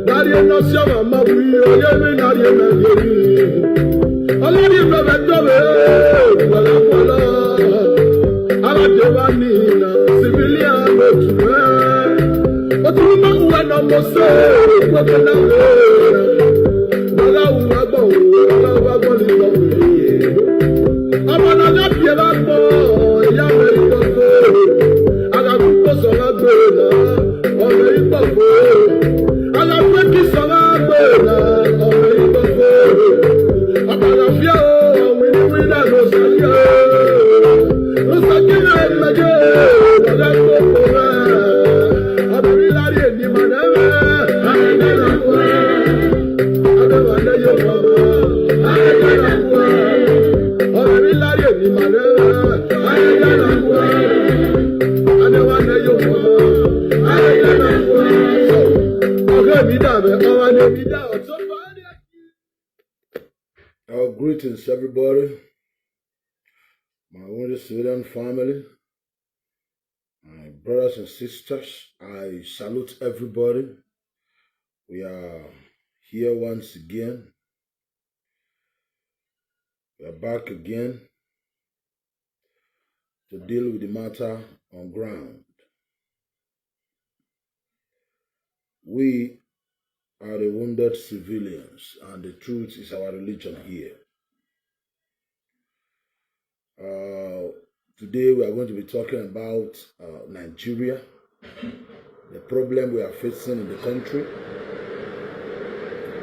Daddy, no, Greetings, everybody. My Midwestern family, my brothers and sisters, I salute everybody. We are here once again. We are back again to deal with the matter on ground. We are the wounded civilians, and the truth is our religion here. Today we are going to be talking about Nigeria, the problem we are facing in the country.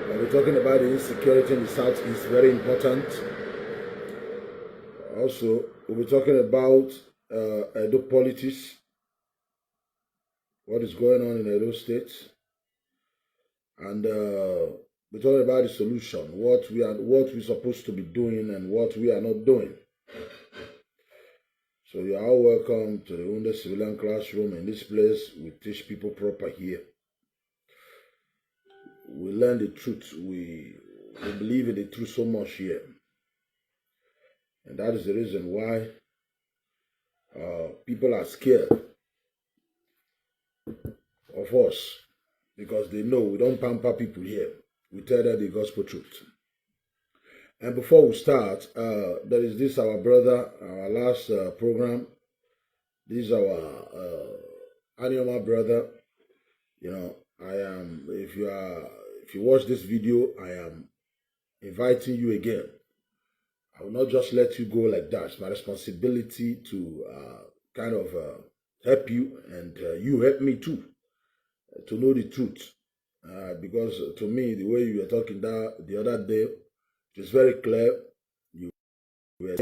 We're talking about the insecurity in the Southeast, very important. Also, we'll be talking about Edo politics, what is going on in Edo State, and we're talking about the solution, what we're supposed to be doing and what we are not doing. So you are all welcome to the Wounded Civilian Classroom. In this place, we teach people proper here. We learn the truth. We believe in the truth so much here. And that is the reason why people are scared of us. Because they know we don't pamper people here. We tell them the gospel truth. And before we start, there is this, our brother, our last program. This is our animal brother. You know, I am, if you watch this video, I am inviting you again. I will not just let you go like that. It's my responsibility to kind of help you, and you help me too, to know the truth. Because to me, the way you were talking the other day, it's very clear. You were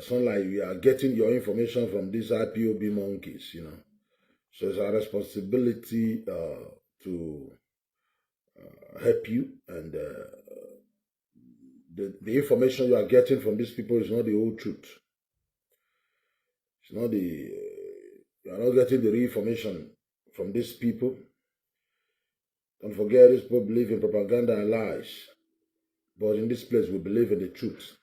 sound like you are getting your information from these IPOB monkeys, you know. So it's our responsibility to help you, and the information you are getting from these people is not the whole truth. It's not you are not getting the real information from these people. Don't forget, these people believe in propaganda and lies. But in this place, we believe in the truth.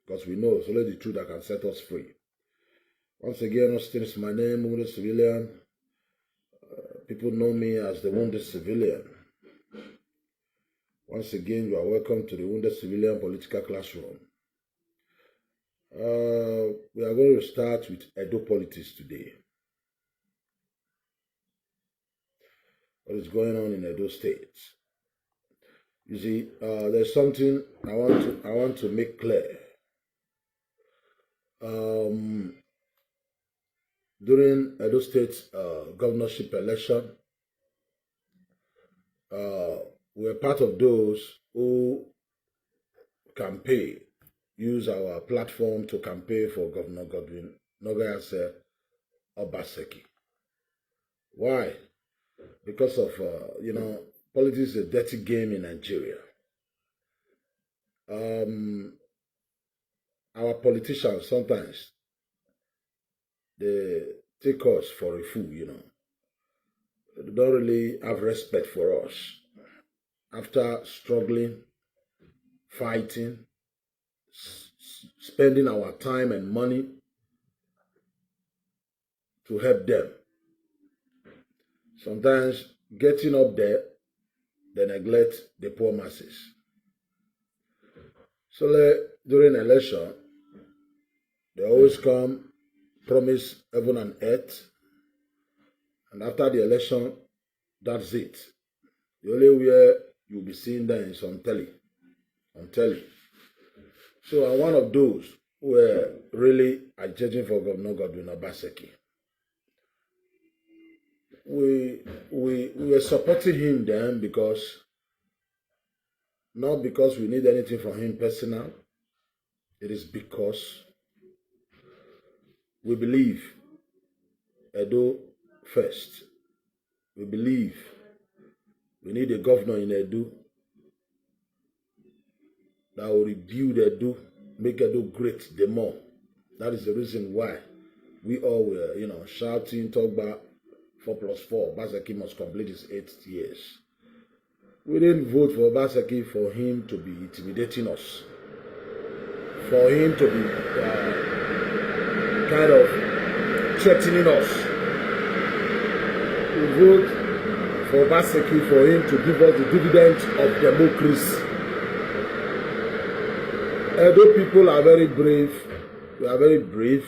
Because we know it's only the truth that can set us free. Once again, Austin is my name, Wounded Civilian. People know me as the Wounded Civilian. Once again, you are welcome to the Wounded Civilian Political Classroom. We are going to start with Edo politics today. What is going on in Edo State? You see, there's something I want to make clear. During Edo State governorship election, we were part of those who campaign, use our platform to campaign for Governor Godwin Nogayase Obaseki. Why? Because of, you know, politics is a dirty game in Nigeria. Our politicians sometimes, they take us for a fool, you know. They don't really have respect for us. After struggling, fighting, spending our time and money to help them, sometimes getting up there, they neglect the poor masses. So during election, they always come, promise heaven and earth, and after the election, that's it. The only way you'll be seeing them is on telly. So I'm one of those who were really judging for Governor Godwin Obaseki. We were supporting him then not because we need anything from him personal. It is because we believe Edo first. We believe we need a governor in Edo that will rebuild Edo, make Edo great the more. That is the reason why we all were, shouting, talk about 4+4. Obaseki must complete his 8 years. We didn't vote for Obaseki for him to be intimidating us, for him to be kind of threatening us. We vote for Obaseki for him to give us the dividends of democracy. Edo people are very brave. We are very brave.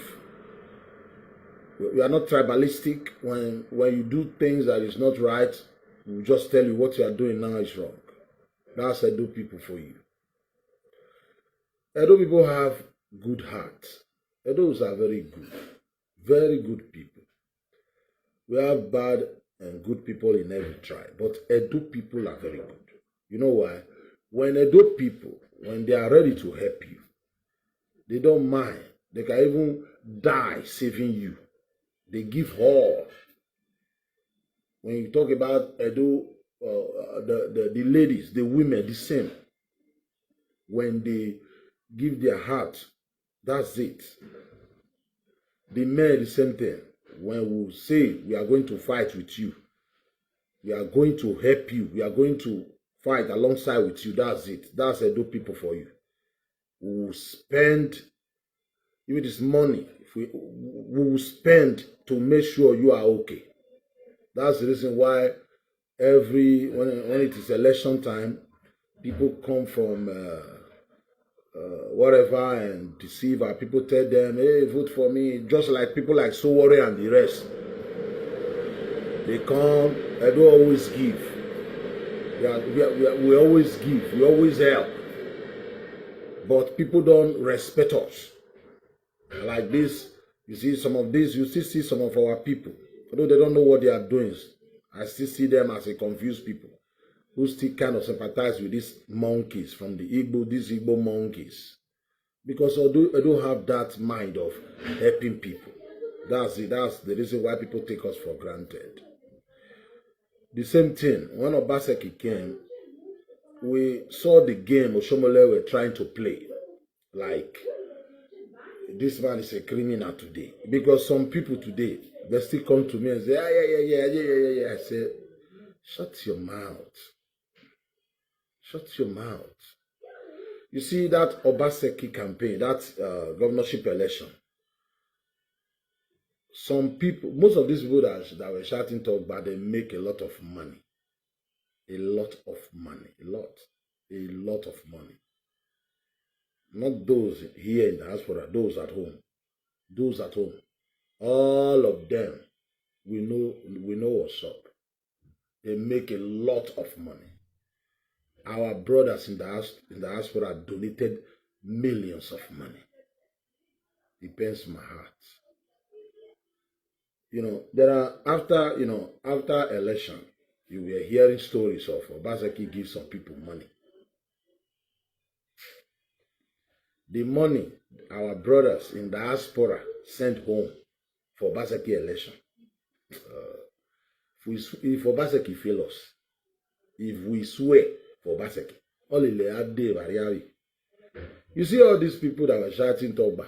We are not tribalistic. When you do things that is not right, we just tell you what you are doing now is wrong. That's Edo people for you. Edo people have good hearts. Edos are very good people. We have bad and good people in every tribe, but Edo people are very good. You know why? When Edo people, when they are ready to help you, they don't mind. They can even die saving you. They give all. When you talk about Edo, the ladies, the women, the same. When they give their heart, that's it. The men, the same thing. When we say we are going to fight with you, we are going to help you, we are going to fight alongside with you, that's it. That's Edo people for you. We will spend, even this money, we will spend to make sure you are okay. That's the reason why when it is election time, people come from whatever and deceive our people, tell them, hey, vote for me, just like people like Sowore and the rest. They come, I don't always give. We always give, we always help. But people don't respect us. Like this, you see some of this, you still see some of our people. Although they don't know what they are doing, I still see them as a confused people who still kind of sympathize with these monkeys from the Igbo, these Igbo monkeys. Because I don't have that mind of helping people. That's it. That's the reason why people take us for granted. The same thing, when Obaseki came, we saw the game Oshomole were trying to play. Like, this man is a criminal today. Because some people today, they still come to me and say, yeah. I say, shut your mouth. Shut your mouth. You see that Obaseki campaign, that governorship election, some people, most of these people that were shouting talk about, they make a lot of money. A lot of money. Not those here in the diaspora, those at home. All of them, we know what's up. They make a lot of money. Our brothers in the diaspora donated millions of money. It pains my heart. There are after election, you were hearing stories of Obaseki give some people money. The money our brothers in diaspora sent home for Obaseki election. If Obaseki fail us, if we swear for Obaseki, you see all these people that were shouting to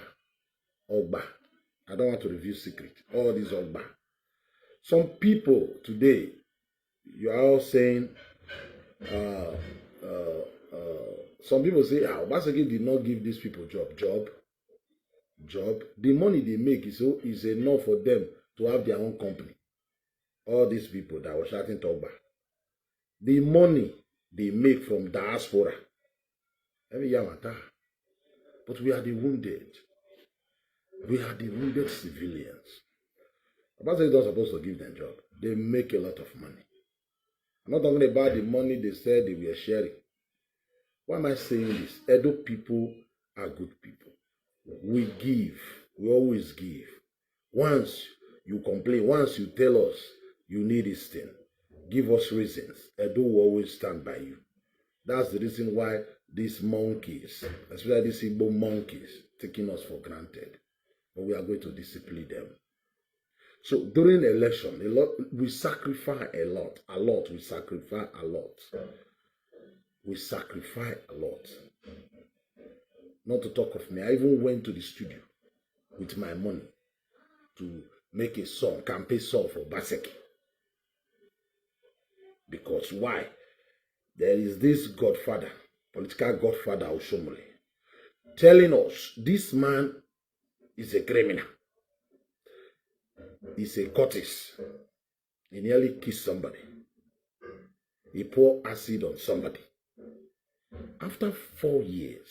Ogba. I don't want to reveal secret. All these Ogba. Some people today, you are all saying, some people say, Obaseki did not give these people job. The money they make is enough for them to have their own company. All these people that were shouting to Ogba. the money they make from diaspora. Every year, but we are the wounded. We are the wounded civilians. Obasanjo is not supposed to give them job. They make a lot of money. I'm not talking about the money they said they were sharing. Why am I saying this? Edo people are good people. We give. We always give. Once you complain, once you tell us you need this thing, give us reasons. Edo will always stand by you. That's the reason why these monkeys, especially these Igbo monkeys, taking us for granted. But we are going to discipline them. So during election, we sacrifice a lot. We sacrifice a lot. We sacrifice a lot. Not to talk of me. I even went to the studio with my money to make a song, campaign song for Obaseki. Because why? There is this godfather, political godfather Oshomole, telling us this man is a criminal. He's a cultist. He nearly killed somebody. He poured acid on somebody. After 4 years,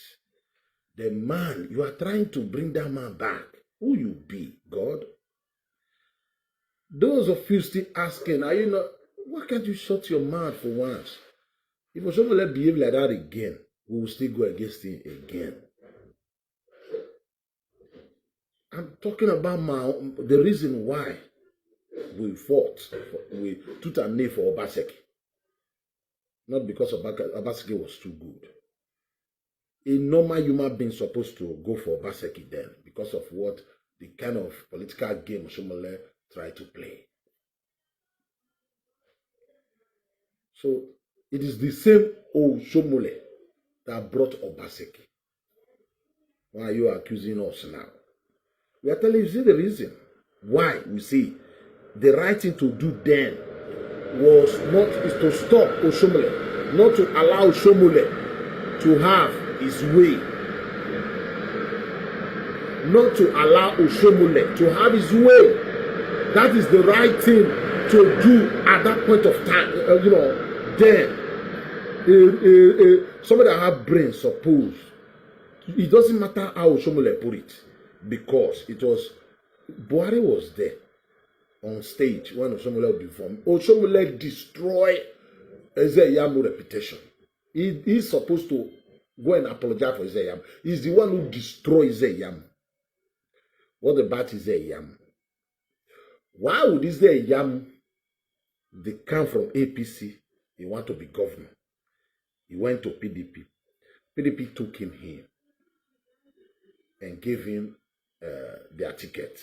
the man, you are trying to bring that man back. Who you be, God? Those of you still asking, are you not, why can't you shut your mouth for once? If Oshomole behave like that again, we will still go against him again. I'm talking about the reason why we fought, we took a knee for Obaseki. Not because Obaseki was too good. A normal human being supposed to go for Obaseki then because of what the kind of political game Oshomole tried to play. So it is the same Oshomole that brought Obaseki. Why are you accusing us now? We are telling you, see the reason why we see the right thing to do then was not is to stop Oshomole, not to allow Oshomole to have his way. Not to allow Oshomole to have his way. That is the right thing to do at that point of time. Then somebody that have brain, suppose it doesn't matter how Oshomole put it, because it was Buhari was there on stage when Oshomole would be formed. Oshomole destroy Ezeyamu's reputation. He's supposed to go and apologize for Ezeyam. He's the one who destroyed Ezeyam. What about Ezeyam? Why would Ezeyam, they come from APC, he want to be governor? He went to PDP. PDP took him here and gave him their ticket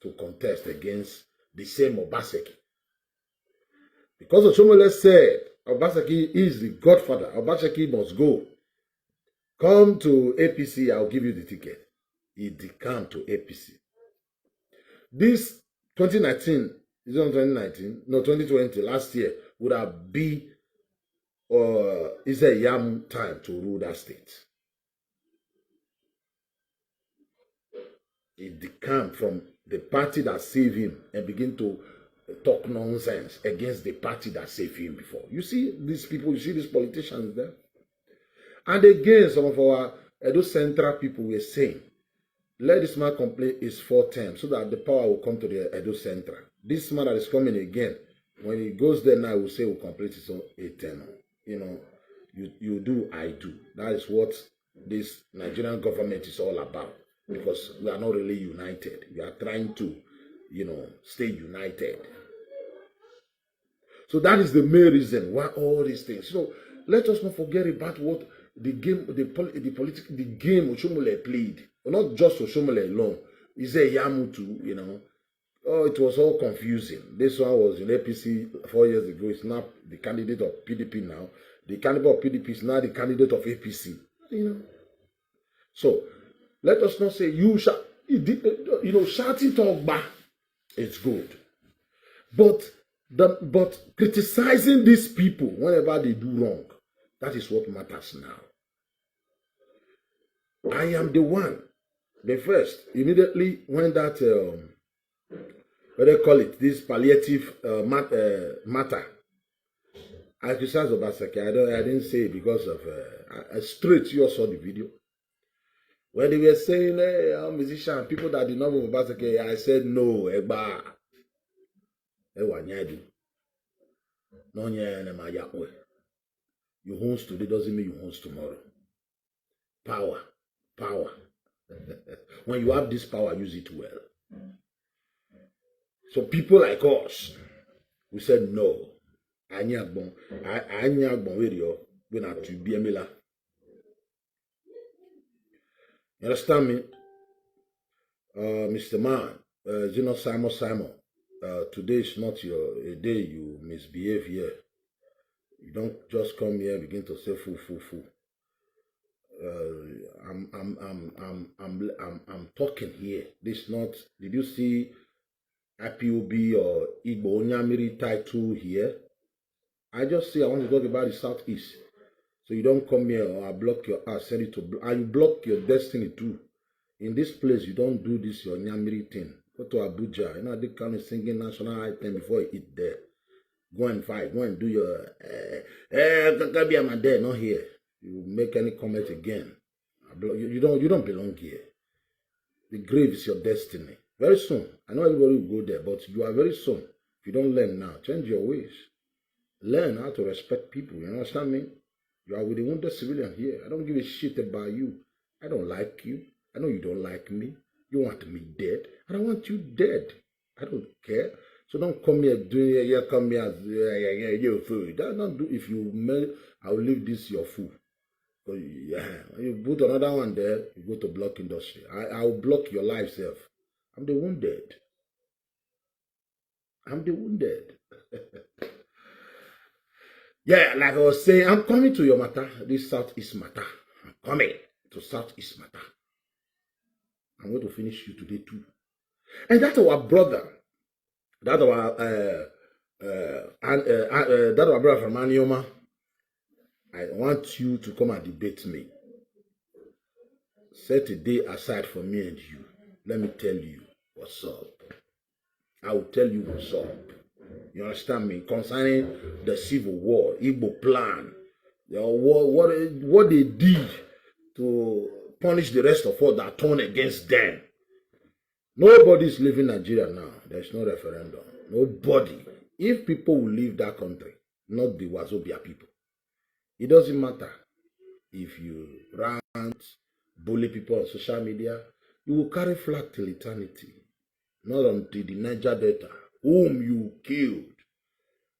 to contest against the same Obaseki. Because Oshomole said Obaseki is the godfather, Obaseki must go. Come to APC, I'll give you the ticket. He did come to APC. This 2019, is it 2019? No, 2020, last year, would have been Ezeyam time to rule that state. He did come from the party that saved him and begin to talk nonsense against the party that saved him before. You see these people, you see these politicians there? And again, some of our Edo Central people were saying, let this man complete his 4 terms so that the power will come to the Edo Central. This man that is coming again, when he goes there now, he will say we'll complete his own 8 term. You do, I do. That is what this Nigerian government is all about. Because we are not really united. We are trying to, stay united. So that is the main reason why all these things. So let us not forget about what the game, the game Oshomole played. Not just Oshomole alone. Ezeyam too, Oh, it was all confusing. This one was in APC 4 years ago. It's not the candidate of PDP now. The candidate of PDP is now the candidate of APC. So let us not say shouting talk back. It's good, but criticizing these people whenever they do wrong, that is what matters now. I am the one. The first, immediately when that, what they call it, this palliative matter, I criticize Obaseki. I didn't say it because of straight. You all saw the video when they were saying, "Hey, I'm a musician." People that did not move Obaseki, I said no. Eba, ewa nyadu, no nyane ma yakwe. You host today doesn't mean you host tomorrow. Power. When you have this power, use it well. So people like us, we said no. Anyagbon video when I to be You understand me? Mr. Man, Simon. Today is not a day you misbehave here. You don't just come here and begin to say fool. I'm talking here. This not. Did you see IPOB or Igbo Onyamiri title here? I just say I want to talk about the Southeast. So you don't come here or I block your ass, send it to and you block your destiny too. In this place, you don't do this your Onyamiri thing. Go to Abuja, they kind of singing national item before you eat there. Go and fight, go and do your there, not here. You make any comment again. You don't belong here. The grave is your destiny. Very soon. I know everybody will go there, but you are very soon. If you don't learn now, change your ways. Learn how to respect people. You understand me? You are with the wounded civilian here. I don't give a shit about you. I don't like you. I know you don't like me. You want me dead. I don't want you dead. I don't care. So don't come here doing come here your food. Don't do if you I'll leave this your food. So, yeah, when you put another one there, you go to block industry. I'll block your life self. I'm the wounded. Yeah, like I was saying, I'm coming to your matter. This Southeast matter. I'm coming to Southeast matter. I'm going to finish you today too. And that's our brother. That's our brother from Anioma. I want you to come and debate me. Set a day aside for me and you. Let me tell you what's up. I will tell you what's up. You understand me? Concerning the civil war, Igbo plan, what they did to punish the rest of us that turned against them. Nobody's leaving Nigeria now. There's no referendum. Nobody. If people will leave that country, not the Wazobia people, it doesn't matter if you rant, bully people on social media, you will carry flag till eternity. Not until the Niger Delta, whom you killed.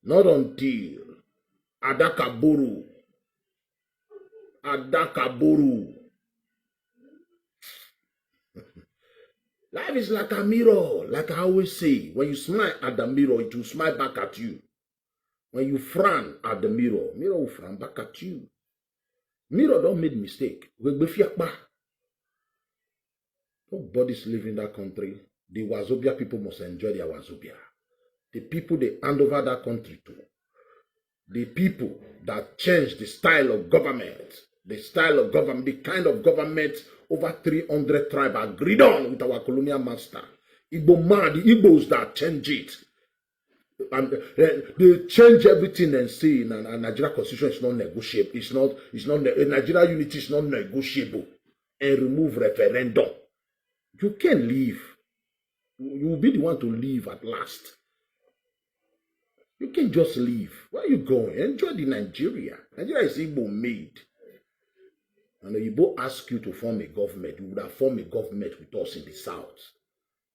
Not until Adakaburu. Life is like a mirror, like I always say. When you smile at the mirror, it will smile back at you. When you frown at the mirror will frown back at you. Mirror don't make mistake. Nobody's living that country. The Wazobia people must enjoy their Wazobia. The people they hand over that country to. The people that change the style of government. The kind of government over 300 tribes agreed on with our colonial master. Igbo man, the Igbos that change it. And they change everything and say Nigeria constitution is not negotiable. It's not Nigeria unity is not negotiable. And remove referendum. You can't leave. You will be the one to leave at last. You can't just leave. Where are you going? Enjoy the Nigeria. Nigeria is Igbo made. And the Igbo ask you to form a government. You would have formed a government with us in the south.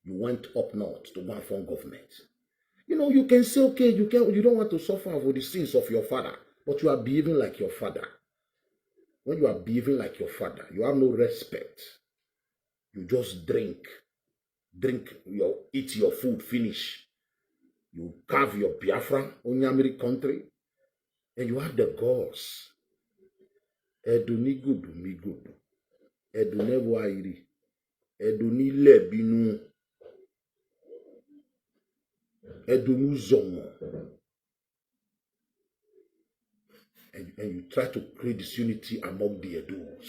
You went up north to go and form government. You can say, okay, you don't want to suffer for the sins of your father, but you are behaving like your father. When you are behaving like your father, you have no respect. You just eat your food, finish. You carve your Biafra, Onyamiri country, and you have the gods. Eduni gudu mi gudu. Edune wairi. Eduni lebinu. Edunu zomo. And you try to create this unity among the Edus,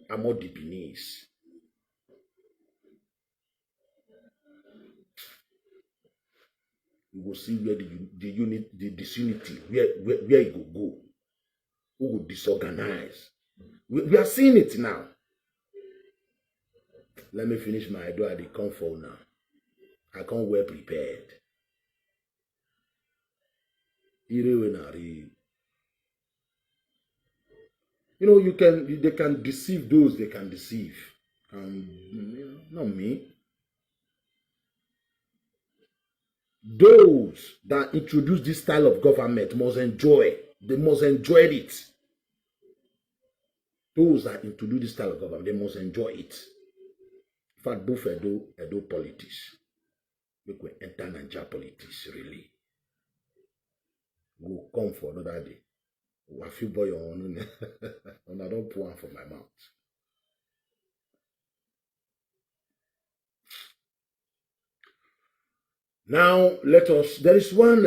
among the Beninese. we will see where the disunity, where it will go. Who will disorganize. We are seeing it now. Let me finish my door at the comfort now. I can't well prepared. You know, they can deceive those they can deceive. Not me. Those that introduce this style of government must enjoy. They must enjoy it. Those that introduce this style of government, they must enjoy it. In fact, both Edo politics. We could enter Nigeria politics, really. We'll come for another day. I feel boy on and I don't pour one from my mouth. Now, there is one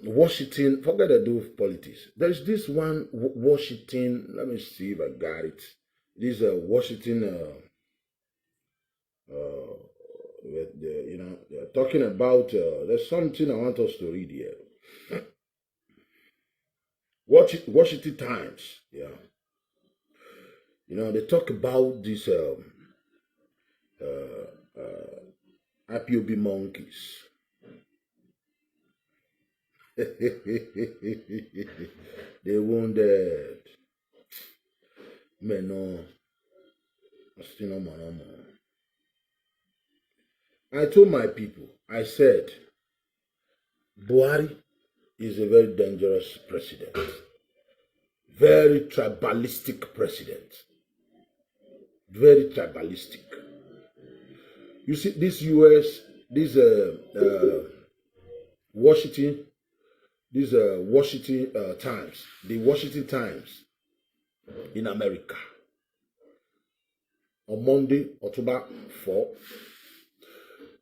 Washington, forget the do of politics. There is this one Washington, let me see if I got it. This Washington, they're talking about, there's something I want us to read here. Washington Times, yeah. They talk about this IPOB monkeys. They wounded. Men no. I told my people, I said, Buhari is a very dangerous president. Very tribalistic president. Very tribalistic. You see, this US, this Washington, this Washington Times, the Washington Times in America, on Monday, October 4,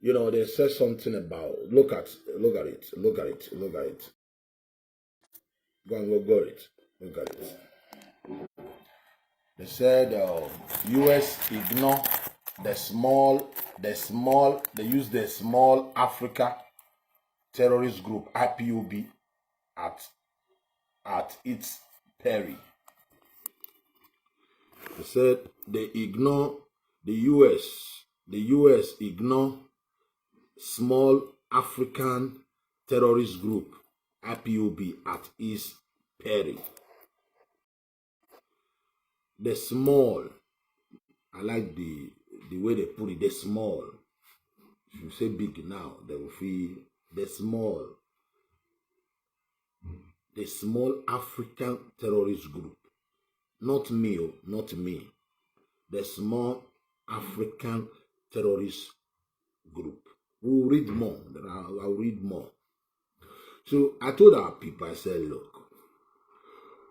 they said something about, look at it. Go at it. They said US ignore they use the small Africa terrorist group IPOB at its peril. They said they ignore the US ignore small African terrorist group IPOB at its peril. The small, I like the way they put it, the small. If you say big now, they will feel the small African terrorist group. Not me. The small African terrorist group. We'll read more. I'll read more. So I told our people, I said, look,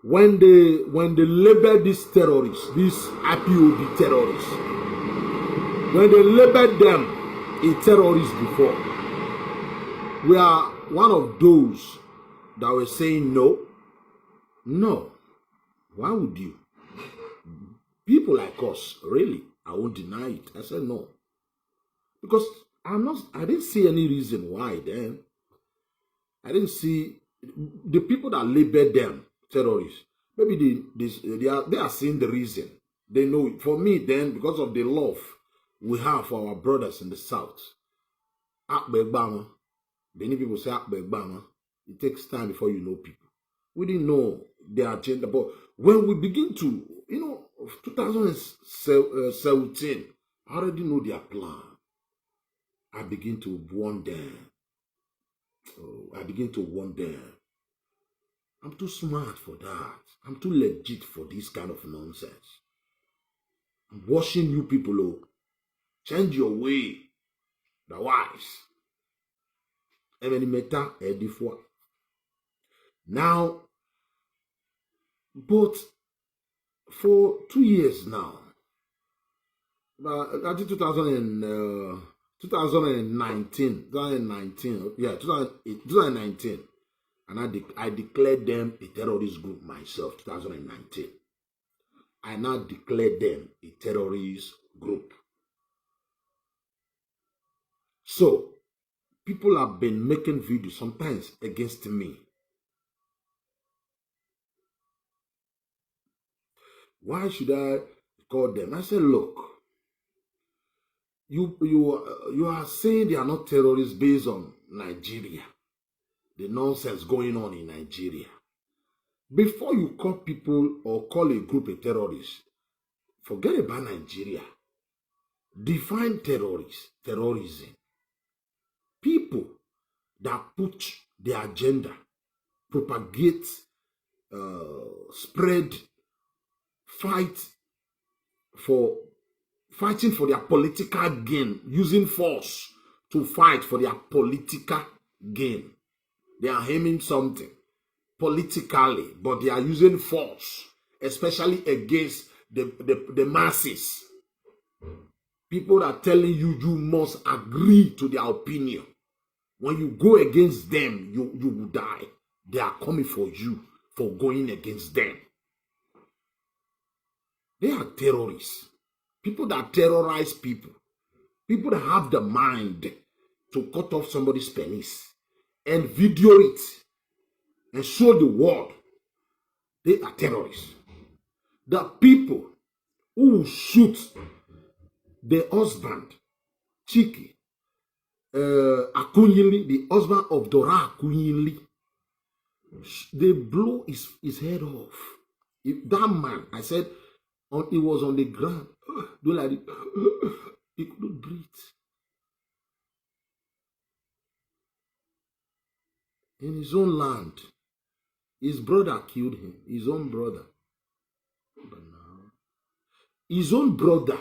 when they label these terrorists, these IPOB terrorists, when they labeled them a terrorist before, we are one of those that were saying no. Why would you? People like us, really, I won't deny it. I said no. Because I didn't see any reason why then. I didn't see the people that labeled them terrorists. Maybe they are seeing the reason. They know it. For me, then, because of the love we have for our brothers in the South, Akbegbama, many people say Akbegbama, it takes time before you know people. We didn't know their agenda, but when we begin to, 2017, I already know their plan. I begin to warn them. I'm too smart for that. I'm too legit for this kind of nonsense. I'm watching you people, change your way. The wise. Now, but for 2 years now, I think 2019, yeah, 2019, and I declared them a terrorist group myself, 2019. I now declared them a terrorist group. So, people have been making videos sometimes against me. Why should I call them? I said, look, you are saying they are not terrorists based on Nigeria, the nonsense going on in Nigeria. Before you call people or call a group a terrorist, forget about Nigeria. Define terrorism. People that put their agenda, propagate, spread, fighting for their political gain, using force to fight for their political gain. They are aiming something politically, but they are using force, especially against the masses. People are telling you must agree to their opinion. When you go against them, you will die. They are coming for you for going against them. They are terrorists. People that terrorize people. People that have the mind to cut off somebody's penis and video it and show the world. They are terrorists. The people who shoot the husband, Chiki, Akunyili, the husband of Dora Akunyili, they blow his head off. That man, I said, he was on the ground. Do like it. He couldn't breathe. In his own land, his brother killed him. His own brother. But now, his own brother.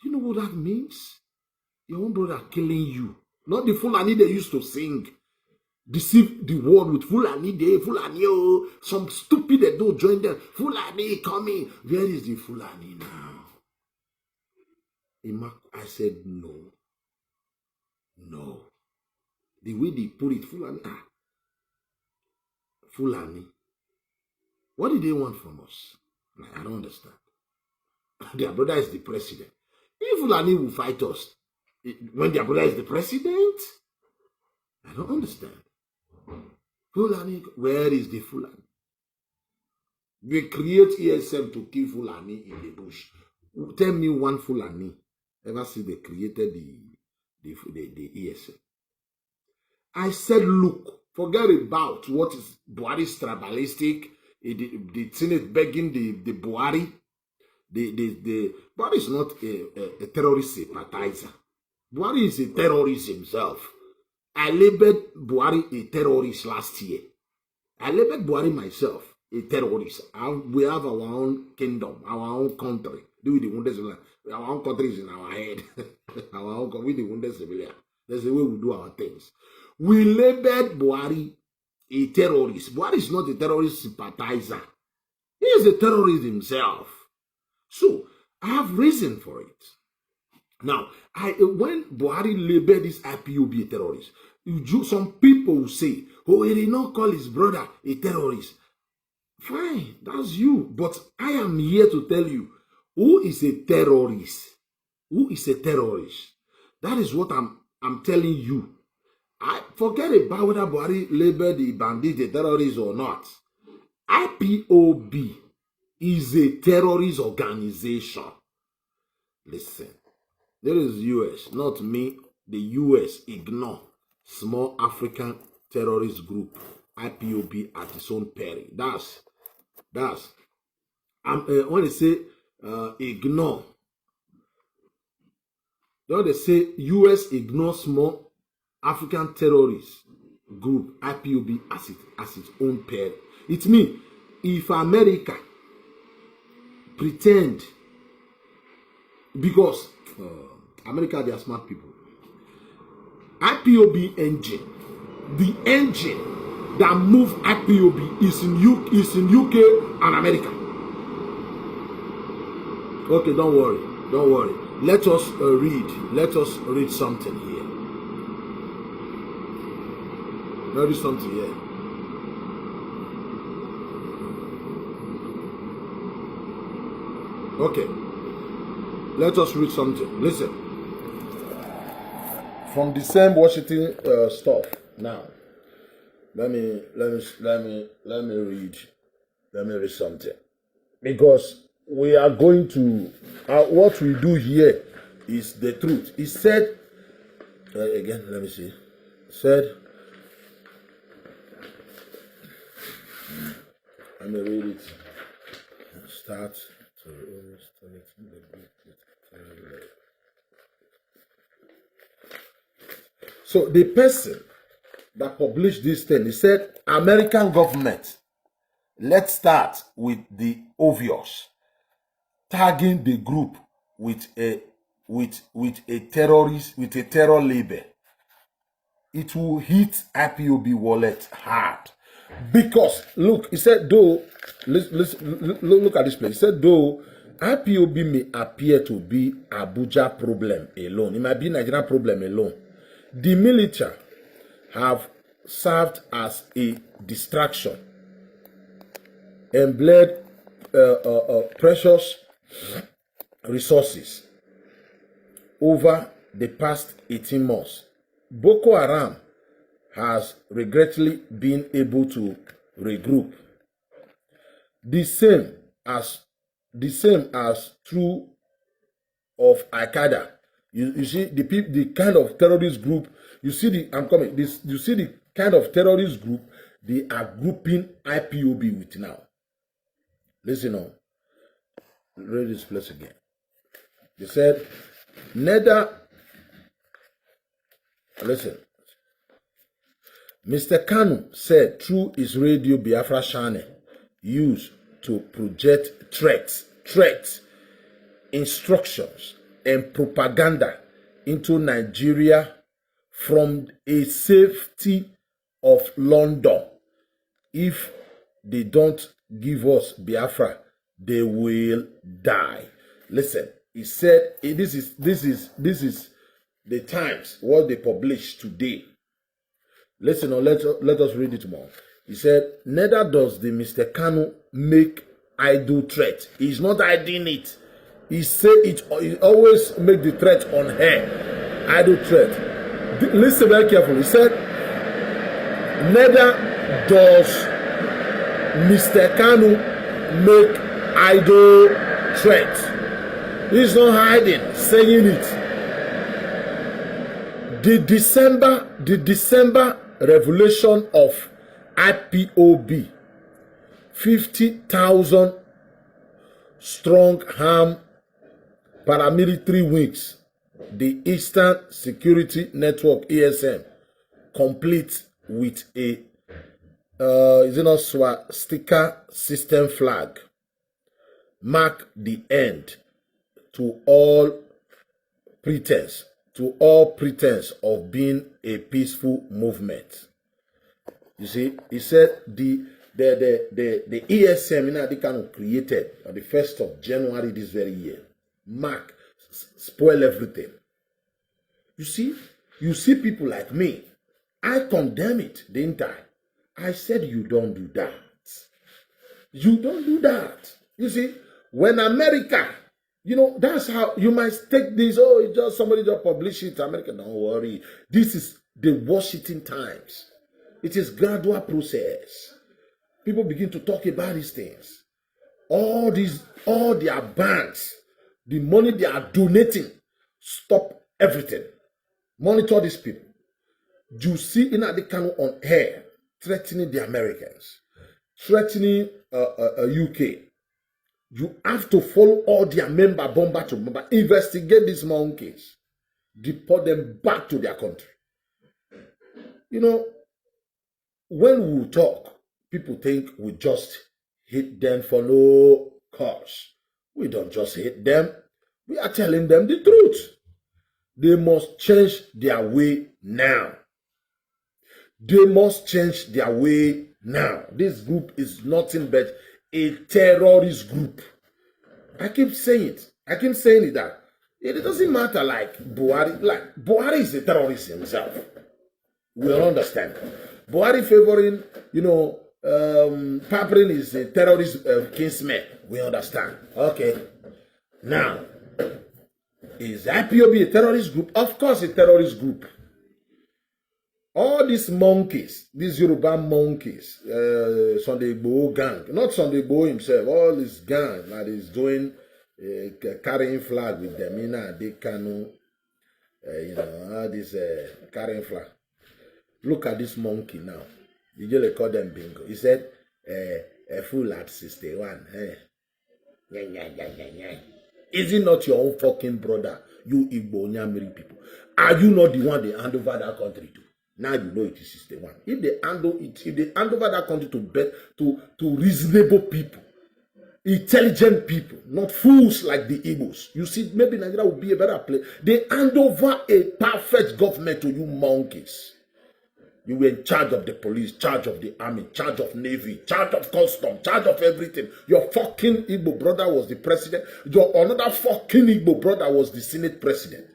You know what that means? Your own brother killing you. Not the Fulani they used to sing. Deceive the world with Fulani day, Fulani, oh, some stupid that don't join them. Fulani coming. Where is the Fulani now? I said no. No. The way they put it, Fulani. Fulani. What did they want from us? I don't understand. Their brother is the president. If Fulani will fight us when their brother is the president, I don't understand. Fulani, where is the Fulani? They create ESM to kill Fulani in the bush. Tell me one Fulani ever see they created the ESM. I said, look, forget about what is Buhari's tribalistic. The Senate begging the Buhari. Buhari is not a terrorist sympathizer. Buhari is a terrorist himself. I labeled Buhari a terrorist last year. I labeled Buhari myself a terrorist. We have our own kingdom, our own country. Our own country is in our head. We the wounded civilian. That's the way we do our things. We labeled Buhari a terrorist. Buhari is not a terrorist sympathizer. He is a terrorist himself. So, I have reason for it. Now, when Buhari labeled this IPOB a terrorist, some people will say, oh, he did not call his brother a terrorist. Fine, that's you. But I am here to tell you, who is a terrorist? Who is a terrorist? That is what I'm telling you. I forget about whether Buhari labeled the bandit a terrorist or not. IPOB is a terrorist organization. Listen, there is US, not me. The US ignore small African terrorist group, IPOB at its own peril. That's when they say ignore, when they say US ignore small African terrorist group, IPOB as its own peril. It means if America pretend, because America, they are smart people. IPOB engine, the engine that move IPOB is in UK and America. Okay, don't worry. Let us read something here. Read something here. Okay. Let us read something. Listen. from the same Washington stuff. Now, let me read something, because we are going to what we do here is the truth. He said again. Let me see. Said. Let me read it. Start to so the person that published this thing, he said, American government, let's start with the obvious, tagging the group with a terror label. It will hit IPOB wallet hard. Because look, he said, though, look at this place. He said, though IPOB may appear to be Abuja problem alone, it might be Nigerian problem alone, the military have served as a distraction and bled precious resources over the past 18 months. Boko Haram has regretfully been able to regroup. The same as true of Al-Qaeda. You see the kind of terrorist group. You see the you see the kind of terrorist group they are grouping IPOB with now. Listen on. Read this place again. They said neither. Listen. Mr. Kanu said through his radio Biafra channel used to project threats, instructions, and propaganda into Nigeria from a safety of London. If they don't give us Biafra, they will die. Listen, he said this is the Times, what they published today. Listen, let us read it more. He said, neither does the Mr. Kanu make idle threat. He's not hiding it. He always make the threat on her. Idle threat. Listen very carefully. He said, neither does Mr. Kanu make idle threat. He's not hiding, saying it. The December revelation of IPOB, 50,000 strong armed paramilitary wings, the Eastern Security Network ESN, complete with a swastika system flag, mark the end to all pretense of being a peaceful movement. You see, he said the ESM they kind of created on the 1st of January this very year. Mark spoil everything. You see people like me. I condemn it, didn't I? I said you don't do that. You don't do that. You see, when America, that's how you might take this. Oh, it's just somebody just publish it. America, don't worry. This is the Washington Times. It is gradual process. People begin to talk about these things. All their banks, the money they are donating, stop everything. Monitor these people. You see Nnamdi Kanu on air threatening the Americans, threatening UK. You have to follow all their member bomber to member, investigate these monkeys, deport them back to their country. When we talk, people think we just hit them for no cause. We don't just hit them. We are telling them the truth. They must change their way now. They must change their way now. This group is nothing but a terrorist group. I keep saying it. That it doesn't matter like Buhari. Like Buhari is a terrorist himself. We all understand. Buhari favoring, Paprin is a terrorist kinsman. We understand. Okay. Now, is IPOB a terrorist group? Of course, a terrorist group. All these monkeys, these Yoruba monkeys, Sunday Igboho gang, not Sunday Igboho himself, all this gang that is doing, carrying flag with them, they can, all this carrying flag. Look at this monkey now. You just call them bingo. He said, a fool at 61. Is it not your own fucking brother, you Igbo Nyamiri people? Are you not the one they hand over that country to? Now you know it is 61. If they hand over that country to reasonable people, intelligent people, not fools like the Igbos, you see, maybe Nigeria would be a better place. They hand over a perfect government to you monkeys. You were in charge of the police, charge of the army, charge of navy, charge of custom, charge of everything. Your fucking Igbo brother was the president. Your another fucking Igbo brother was the Senate president.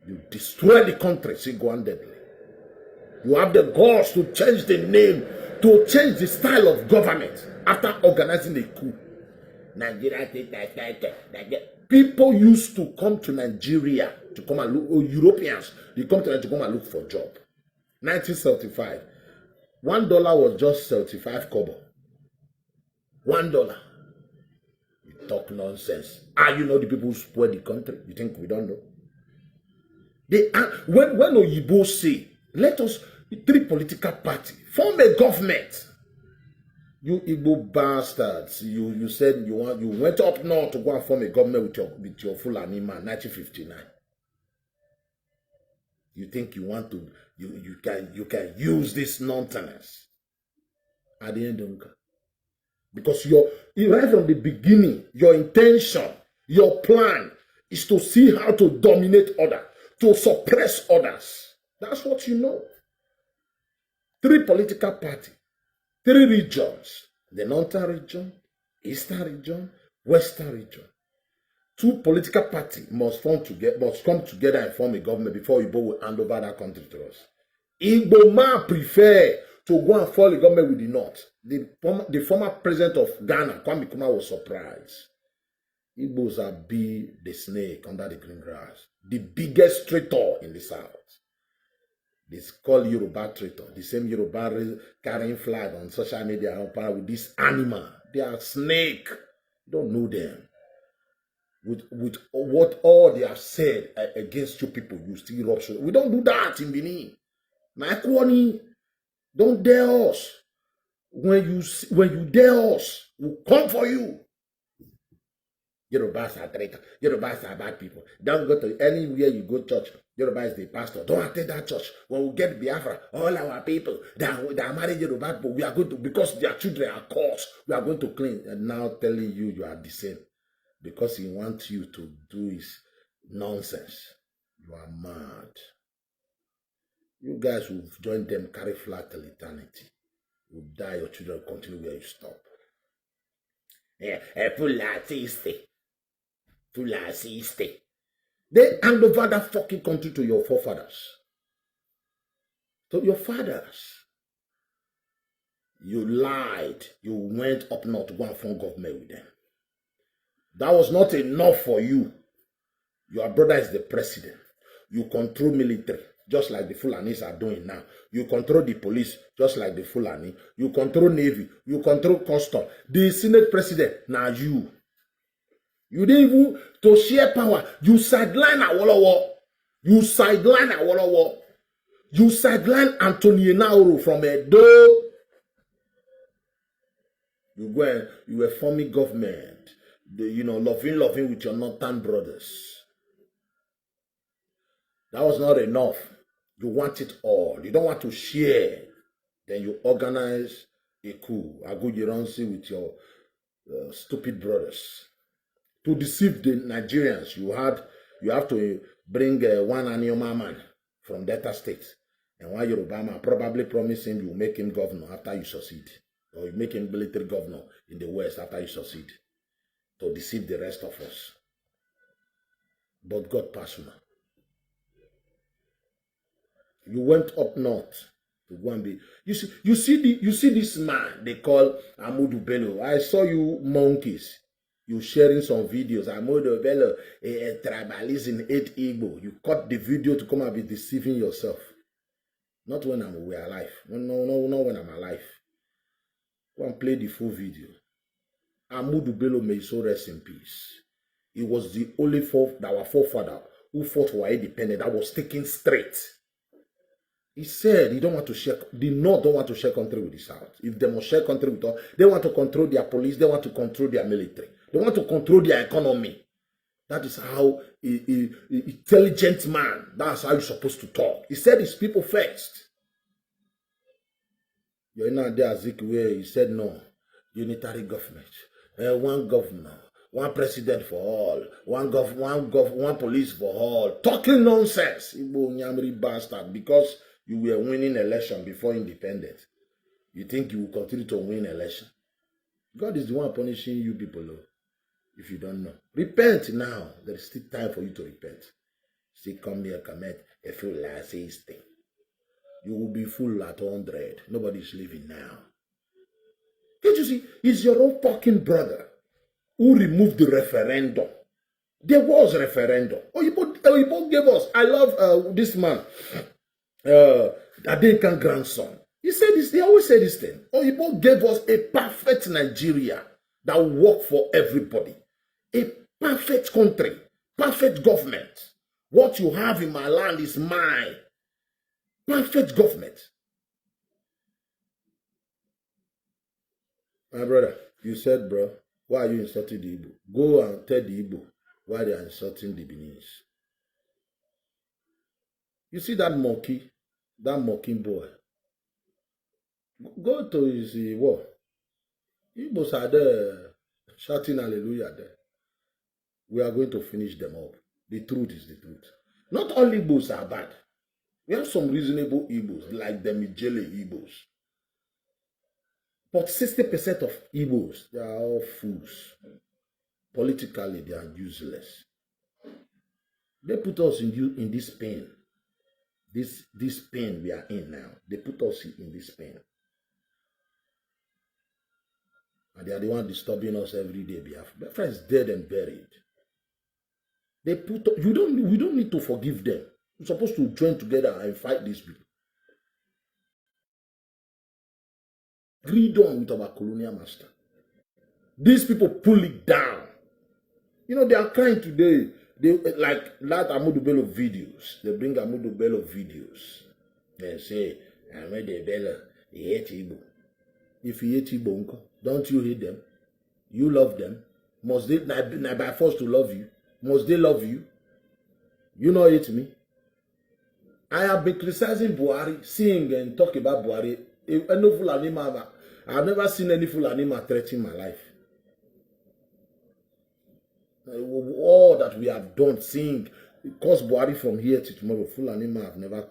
You destroy the country single-handedly. You have the guts to change the name, to change the style of government after organizing a coup. Nigeria, people used to come to Nigeria to come and look, or Europeans, they come to Nigeria to come and look for a job. 1975, $1 was just 75 kobo. $1. You talk nonsense. You know the people who spoil the country? You think we don't know? When Oyibo say, let us, 3 political parties, form a government. You Igbo bastards, you said you went up north to go and form a government with your Fulani man, 1959. You think you want to, you can use this nonsense at the end of it. Because right from the beginning, your intention, your plan is to see how to dominate others, to suppress others. That's what you know. 3 political parties, 3 regions, the northern region, eastern region, western region. 2 political parties must come together and form a government before Igbo will hand over that country to us. Igbo man prefer to go and form a government with the north. The former president of Ghana, Kwame Nkrumah, was surprised. Igbos are the snake under the green grass. The biggest traitor in the south. They call Yoruba traitor. The same Yoruba carrying flag on social media with this animal. They are snake. You don't know them. With what all they have said against you people, you still rupture. We don't do that in Benin. Makwani, don't dare us. When you dare us, we'll come for you. Yorubas are traitors. Yorubas are bad people. Don't go to anywhere you go church. Yoruba is the pastor. Don't attend that church. When we get Biafra, all our people that are married Yoruba people, we are going to, because their children are cursed, we are going to clean. And now telling you are the same. Because he wants you to do his nonsense. You are mad. You guys will join them, carry flag till eternity. You die, your children will continue where you stop. Full assist. They hand over that fucking country to your forefathers. To your fathers. You lied. You went up north to go and form government with them. That was not enough for you. Your brother is the president. You control military, just like the Fulanis are doing now. You control the police, just like the Fulani. You control navy. You control custom. The Senate president, now you. You didn't even, to share power, you sideline Awolowo. You sideline Awolowo. You sideline Anthony Nauru from Edo. You were forming government. Loving with your northern brothers. That was not enough. You want it all. You don't want to share. Then you organize a coup, a good Iransi with your stupid brothers. To deceive the Nigerians, you have to bring one Anioma man from Delta State. And one Yoruba man, probably promise him you make him governor after you succeed. Or you make him military governor in the West after you succeed. To deceive the rest of us. But God personal. You went up north to go and be. You see this man they call Amudu Bello. I saw you monkeys. You sharing some videos. Amudu Bello, a tribalist in 8 Igbo. You cut the video to come and be deceiving yourself. Not when we're alive. No, not when I'm alive. Go and play the full video. Ahmadu Bello may so rest in peace. He was the only our forefather who fought for independence that was taken straight. He said he don't want to share, the North don't want to share country with the South. If they must share country with us, they want to control their police, they want to control their military, they want to control their economy. That is how intelligent man, that's how you're supposed to talk. He said his people first. You're not there, Ezekiel, he said no. Unitary government. One governor, one president for all, one police for all. Talking nonsense. Igbo Nyamri bastard, because you were winning election before independence. You think you will continue to win election? God is the one punishing you people, if you don't know. Repent now. There is still time for you to repent. Still come here, commit a full last thing. You will be full at 100. Nobody's living now. Can't you see? He's your own fucking brother who removed the referendum. There was a referendum. Oyibo gave us. I love this man, Adekan grandson. He said this. He always said this thing. Oyibo gave us a perfect Nigeria that will work for everybody. A perfect country, perfect government. What you have in my land is mine. Perfect government. My brother, you said, bro, why are you insulting the Igbo? Go and tell the Igbo why they are insulting the Beninese. You see that monkey, that mocking boy? Go to his war. Igbos are there shouting hallelujah there. We are going to finish them up. The truth is the truth. Not all Igbos are bad. We have some reasonable Igbos, like the Mijele Igbos. But 60% of Igbos, they are all fools. Politically, they are useless. They put us in this pain. This pain we are in now. They put us in this pain. And they are the one disturbing us every day. My friends dead and buried. They put we don't need to forgive them. We're supposed to join together and fight these people. Agreed on with our colonial master. These people pull it down. You know, they are crying today. They like that Ahmadu Bello videos. They bring Ahmadu Bello videos. They say, Ahmadu Bello, he hate Igbo. If he hate Igbo, don't you hate them? You love them. Must they not by force to love you? Must they love you? You know hate me. I have been criticizing Buhari, seeing and talking about Buhari. I've never seen any Fulani threatening my life. All that we have done, seeing, because Buhari from here to tomorrow, Fulani have never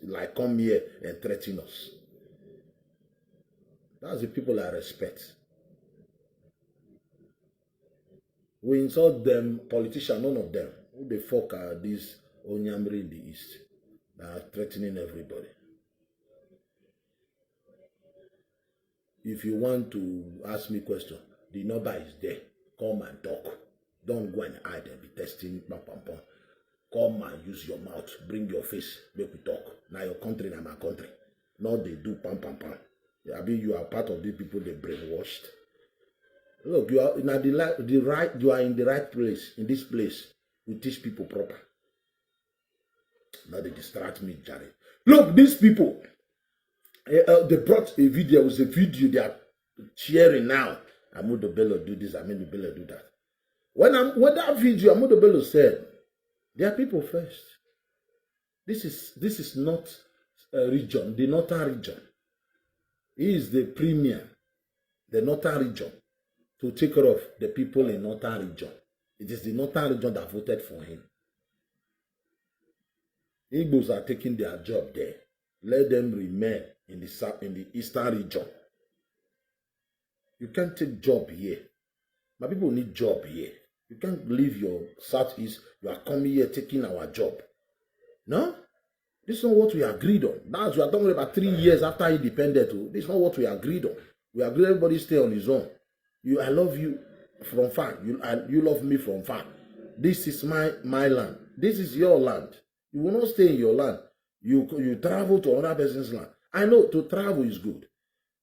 like come here and threaten us. That's the people I respect. We insult them, politicians, none of them. Who the fuck are these Onyamri in the East that are threatening everybody? If you want to ask me a question, the number is there. Come and talk. Don't go and hide and be testing. Come and use your mouth. Bring your face. Make we talk. Now your country, now my country. Now they do pam. I mean, you are part of these people they brainwashed. Look, you are in you are in the right place. In this place, we teach people proper. Now they distract me, Jerry. Look, these people. They brought a video. It was a video they are cheering now. Ahmadu Bello do this. Ahmadu Bello do that. When that video, Ahmadu Bello said, "There are people first. This is not a region, the northern region. He is the premier, the northern region, to take care of the people in northern region. It is the northern region that voted for him. Igbos are taking their job there. Let them remain in the eastern region. You can't take job here. My people need job here. You can't leave your southeast. You are coming here taking our job. No? This is not what we agreed on. Now we are talking about 3 years after independence. This is not what we agreed on. We agreed everybody stay on his own. I love you from far. You love me from far. This is my land. This is your land. You will not stay in your land. You travel to another person's land. I know to travel is good.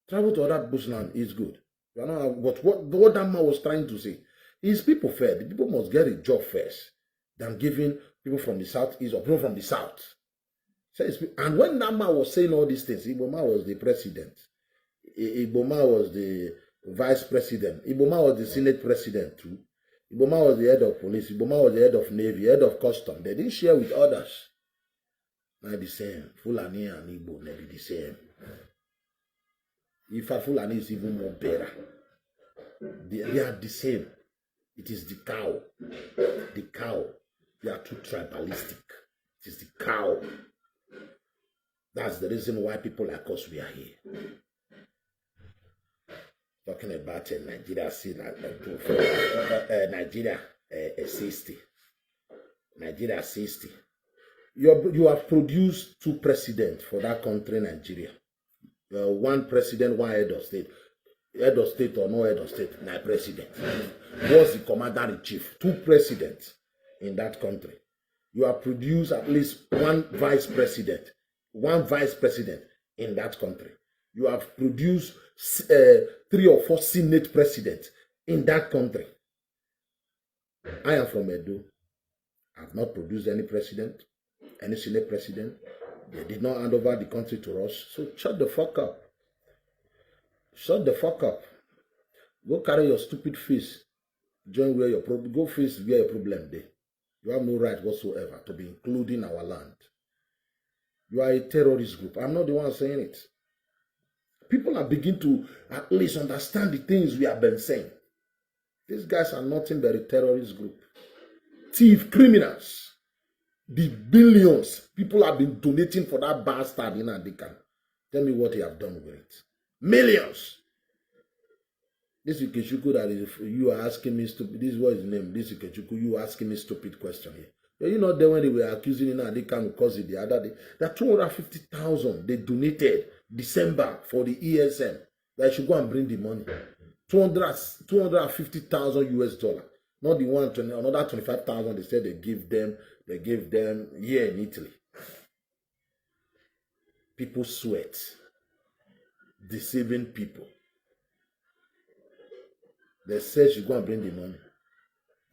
Travel to other bush land is good. You know, but what that man was trying to say is people fair. The people must get a job first than giving people from the southeast or people from the south. And when that man was saying all these things, Iboma was the president. Iboma was the vice president. Iboma was the Senate president too. Iboma was the head of police. Iboma was the head of navy, head of custom. They didn't share with others. Not the same. Fulani and Igbo never the same. If a Fulani is even more better, they are the same. It is the cow. The cow. They are too tribalistic. It is the cow. That's the reason why people like us, we are here. Talking about Nigeria, Nigeria 60. Nigeria 60. You have produced two presidents for that country, Nigeria. One president, one head of state. Head of state or no head of state, my president. Was the commander-in-chief. Two presidents in that country. You have produced at least one vice president. One vice president in that country. You have produced 3 or 4 Senate presidents in that country. I am from Edo. I have not produced any president, any Senate president. They did not hand over the country to us. So shut the fuck up. Shut the fuck up. Go carry your stupid face. Join where your problem. Go face where your problem there. You have no right whatsoever to be including our land. You are a terrorist group. I'm not the one saying it. People are beginning to at least understand the things we have been saying. These guys are nothing but a terrorist group. Thief, criminals. The billions people have been donating for that bastard in Adikan. Tell me what you have done with it. Millions. This Ikechukwu that is, you are asking me stupid. This is what his name. This Ikechukwu, you are asking me stupid question here. You know there when they were accusing Adikan because the other day that 250,000 they donated December for the ESM. That I should go and bring the money. 250,000 US dollar. Not the one, another 25,000 they said they gave them here in Italy. People sweat. Deceiving people. They said she go and bring the money.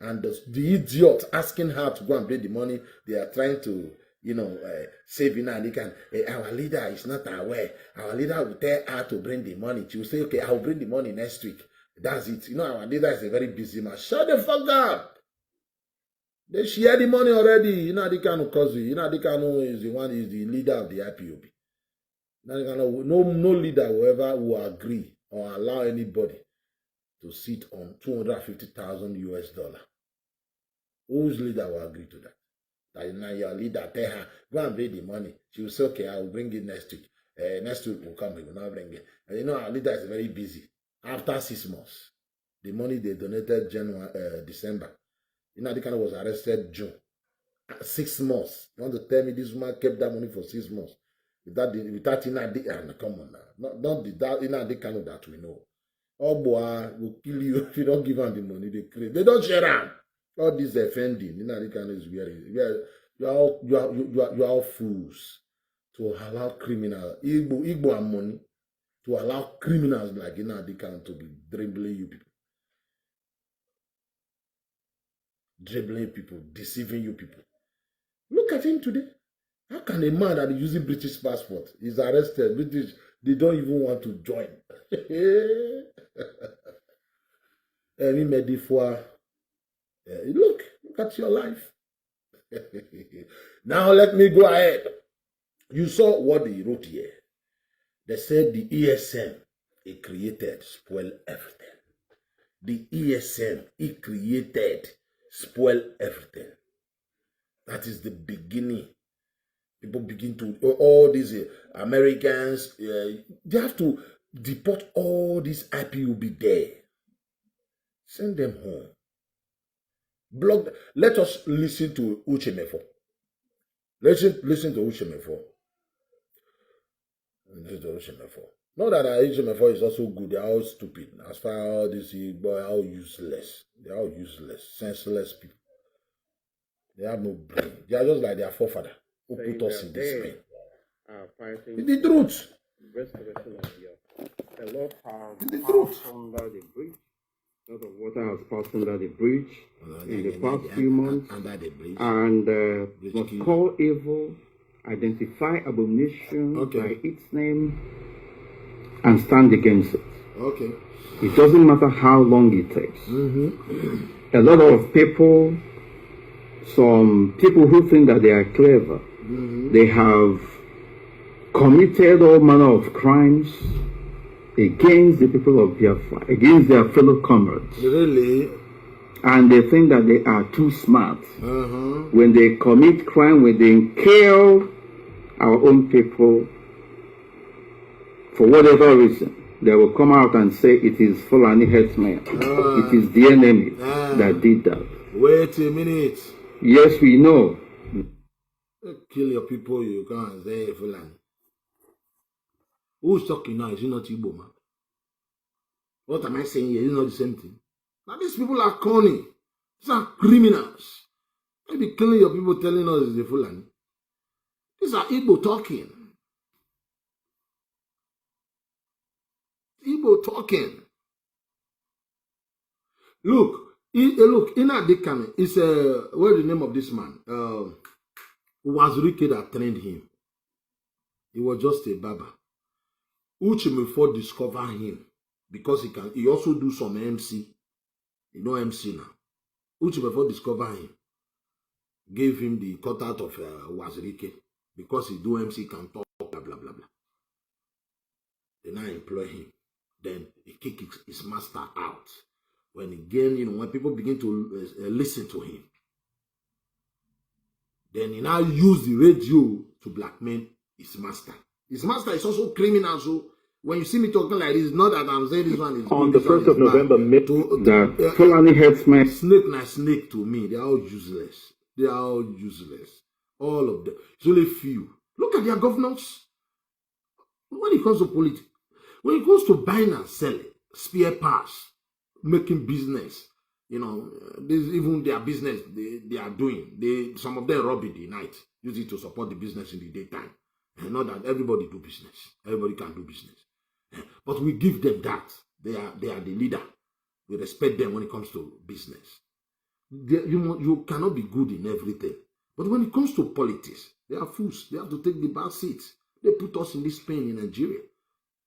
And the idiot asking her to go and bring the money, they are trying to, save in and they can, our leader is not aware. Our leader will tell her to bring the money. She will say, okay, I will bring the money next week. That's it. Our leader is a very busy man. Shut the fuck up. They share the money already. Adikanu Kozi. Adikanu is the leader of the IPOB. No leader will agree or allow anybody to sit on 250,000 US dollar. Whose leader will agree to that? That now your leader tell her, go and bring the money. She will say, okay, I will bring it next week. Next week will come, we will not bring it. And our leader is very busy. After 6 months, the money they donated December. The kind was arrested June. 6 months. You want to tell me this woman kept that money for 6 months? Without come on now. Not the kind of that we know. Oh boy, will kill you if you don't give them the money they create. They don't share them. All this offending, the kind is you are all fools to allow criminals, Igbo and money, to allow criminals like the kind to be dribbling you people. Dribbling people, deceiving you people. Look at him today. How can a man that is using British passport is arrested? British, they don't even want to join. Look at your life. Now let me go ahead. You saw what they wrote here. They said the ESM it created spoil everything. The ESM it created spoil everything. That is the beginning. People begin to, all these Americans, they have to deport all these IPOB there. Send them home. Let us listen to Uchemefo. Listen to Uchemefo. Not that Uchemefo is also good. They are all stupid. As far as all these people are all useless. They are all useless, senseless people. They have no brain. They are just like their forefather who put us in this pain. are fighting It's the truth. restoration of the earth. A lot It's the has truth. passed under the bridge. A lot of water has passed under the bridge in the past few months. Under the bridge. And must call evil, identify abomination by its name, and stand against it. Okay. It doesn't matter how long it takes. A lot of people, some people who think that they are clever, they have committed all manner of crimes against the people of Biafra, against their fellow comrades. Really? And they think that they are too smart. When they commit crime, when they kill our own people, for whatever reason, they will come out and say it is Fulani headsmen. It is the enemy that did that. Wait a minute. Yes, we know. Kill your people, you can't say Fulani. Who's talking now? Is it not Igbo, man? What am I saying here? Is it not the same thing? Now these people are corny. These are criminals. They be killing your people telling us it's the Fulani. These are Igbo talking. Igbo talking. Look, Ina Dikane is what's the name of this man? Was Rike that trained him. He was just a barber. Uchimefo discover him because he also do some MC. You know MC now. Uchimefo discover him. Gave him the cutout of Wazirike because he do MC, can talk, blah, blah, blah, blah. Then I employ him. Then he kick his master out. When again, when people begin to listen to him, then he now use the radio to blackmail his master. His master is also criminal, so when you see me talking like this, not that I'm saying this one is on the 1st of November, the Fulani headsmen. Snake na snake to me. They are all useless. They are all useless. All of them. It's only few. Look at their governors. When it comes to politics, when it comes to buying and selling, spare parts, making business, this even their business they are doing. Some of them rob in the night, use it to support the business in the daytime. And not that everybody do business. Everybody can do business. But we give them that. They are the leader. We respect them when it comes to business. You cannot be good in everything. But when it comes to politics, they are fools. They have to take the back seats. They put us in this pain in Nigeria.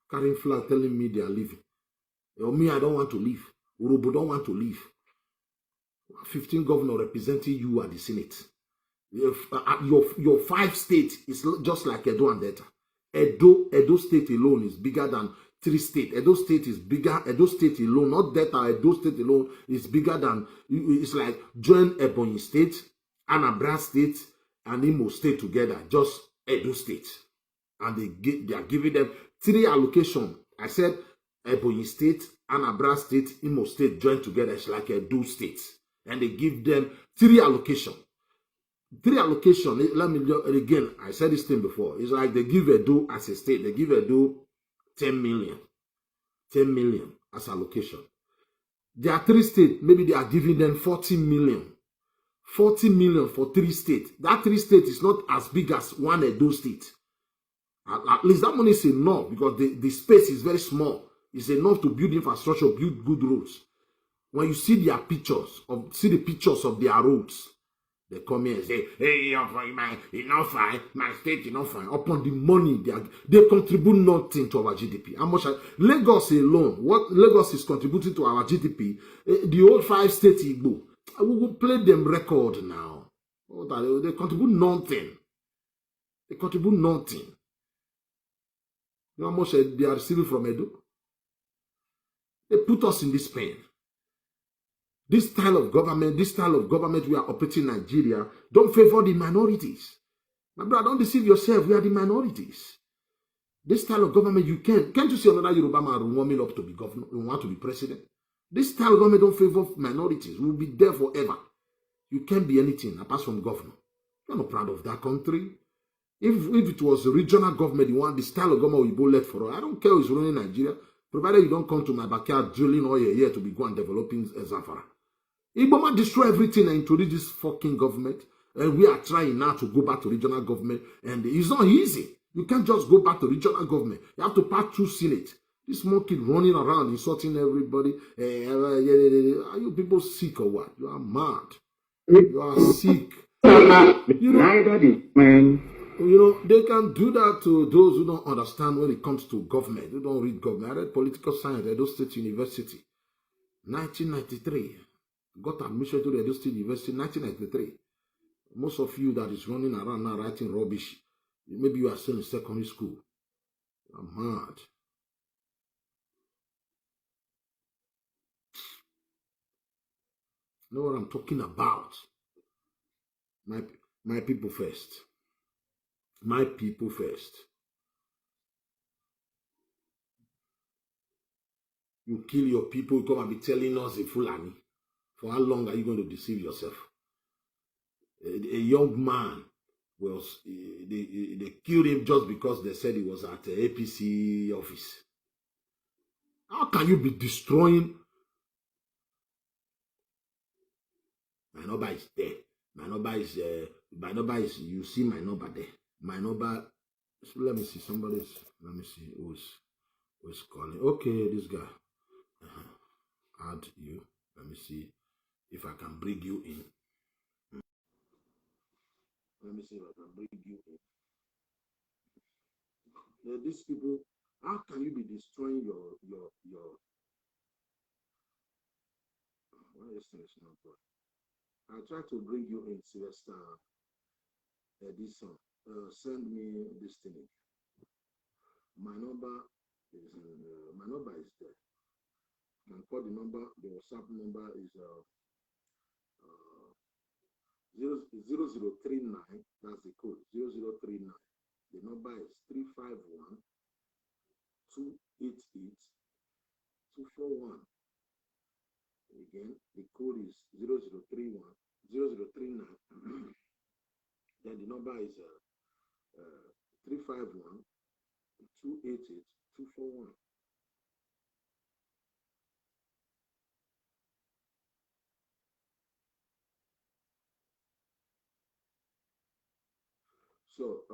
Carrying flag telling me they are leaving. Or me, I don't want to leave. Urobo don't want to leave. 15 governors representing you at the Senate. Your 5 states is just like Edo and Delta. Edo state alone is bigger than 3 states. Edo state is bigger. Edo state alone, not Delta. Edo state alone is bigger than. It's like join Ebonyi state, Anambra state, and Imo state together. Just Edo state, and they are giving them 3 allocations. I said Ebonyi state, Anambra state, Imo state joined together. It's like Edo state, and they give them 3 allocations. 3 allocation, let me again, I said this thing before. It's like they give Edo as a state, they give Edo 10 million. 10 million as allocation. There are 3 states, maybe they are giving them 40 million. 40 million for 3 states. That 3 states is not as big as one Edo state. At least that money is enough because the space is very small. It's enough to build infrastructure, build good roads. When you see their pictures, the pictures of their roads, they come here and say, hey, you're not fine, my state is not fine. Upon the money, they contribute nothing to our GDP. How much? Lagos alone, what Lagos is contributing to our GDP, the old 5 states Igbo, we will play them record now. They contribute nothing. They contribute nothing. You know how much they are receiving from Edo? They put us in this pain. This style of government we are operating in Nigeria don't favor the minorities. My brother, don't deceive yourself. We are the minorities. This style of government, can't you see another Yoruba man warming up to be governor, who want to be president? This style of government don't favor minorities. We will be there forever. You can't be anything apart from governor. You're not proud of that country. If it was a regional government, you want the style of government we left for all. I don't care who's running Nigeria, provided you don't come to my backyard drilling oil here to be going developing Zamfara. Iboma destroy everything and introduce this fucking government. And we are trying now to go back to regional government. And it's not easy. You can't just go back to regional government. You have to pass through Senate. This small kid running around insulting everybody. Are you people sick or what? You are mad. You are sick. Neither the man. They can do that to those who don't understand when it comes to government, who don't read government. I read political science at Edo State University, 1993. Got admission to the Edo State University, 1993. Most of you that is running around now writing rubbish, maybe you are still in secondary school. I'm mad. You know what I'm talking about? My people first. My people first. You kill your people, you come and be telling us a Fulani. For how long are you going to deceive yourself? A young man was, they killed him just because they said he was at the APC office. How can you be destroying? My number is there. My number is, you see my number there. My number, so let me see, let me see who's calling. Okay, this guy. Add you. Let me see if I can bring you in. Let me see if I can bring you in. These people, how can you be destroying your why is this not good? I'll try to bring you in, Sylvester Edison. Send me this thing. My number is there. You can call the number. The WhatsApp number is 0039. That's the code 0039. The number is 351 288 241. Again, the code is 0039. Then the number is 351 288 241. So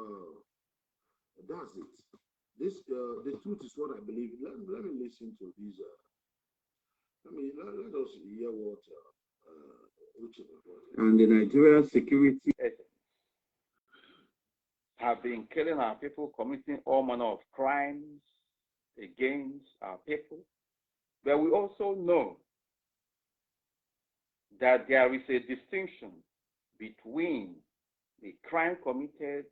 that's it. This the truth is what I believe. Let me listen to these. Let us hear what and the Nigerian security agents have been killing our people, committing all manner of crimes against our people. But we also know that there is a distinction between the crime committed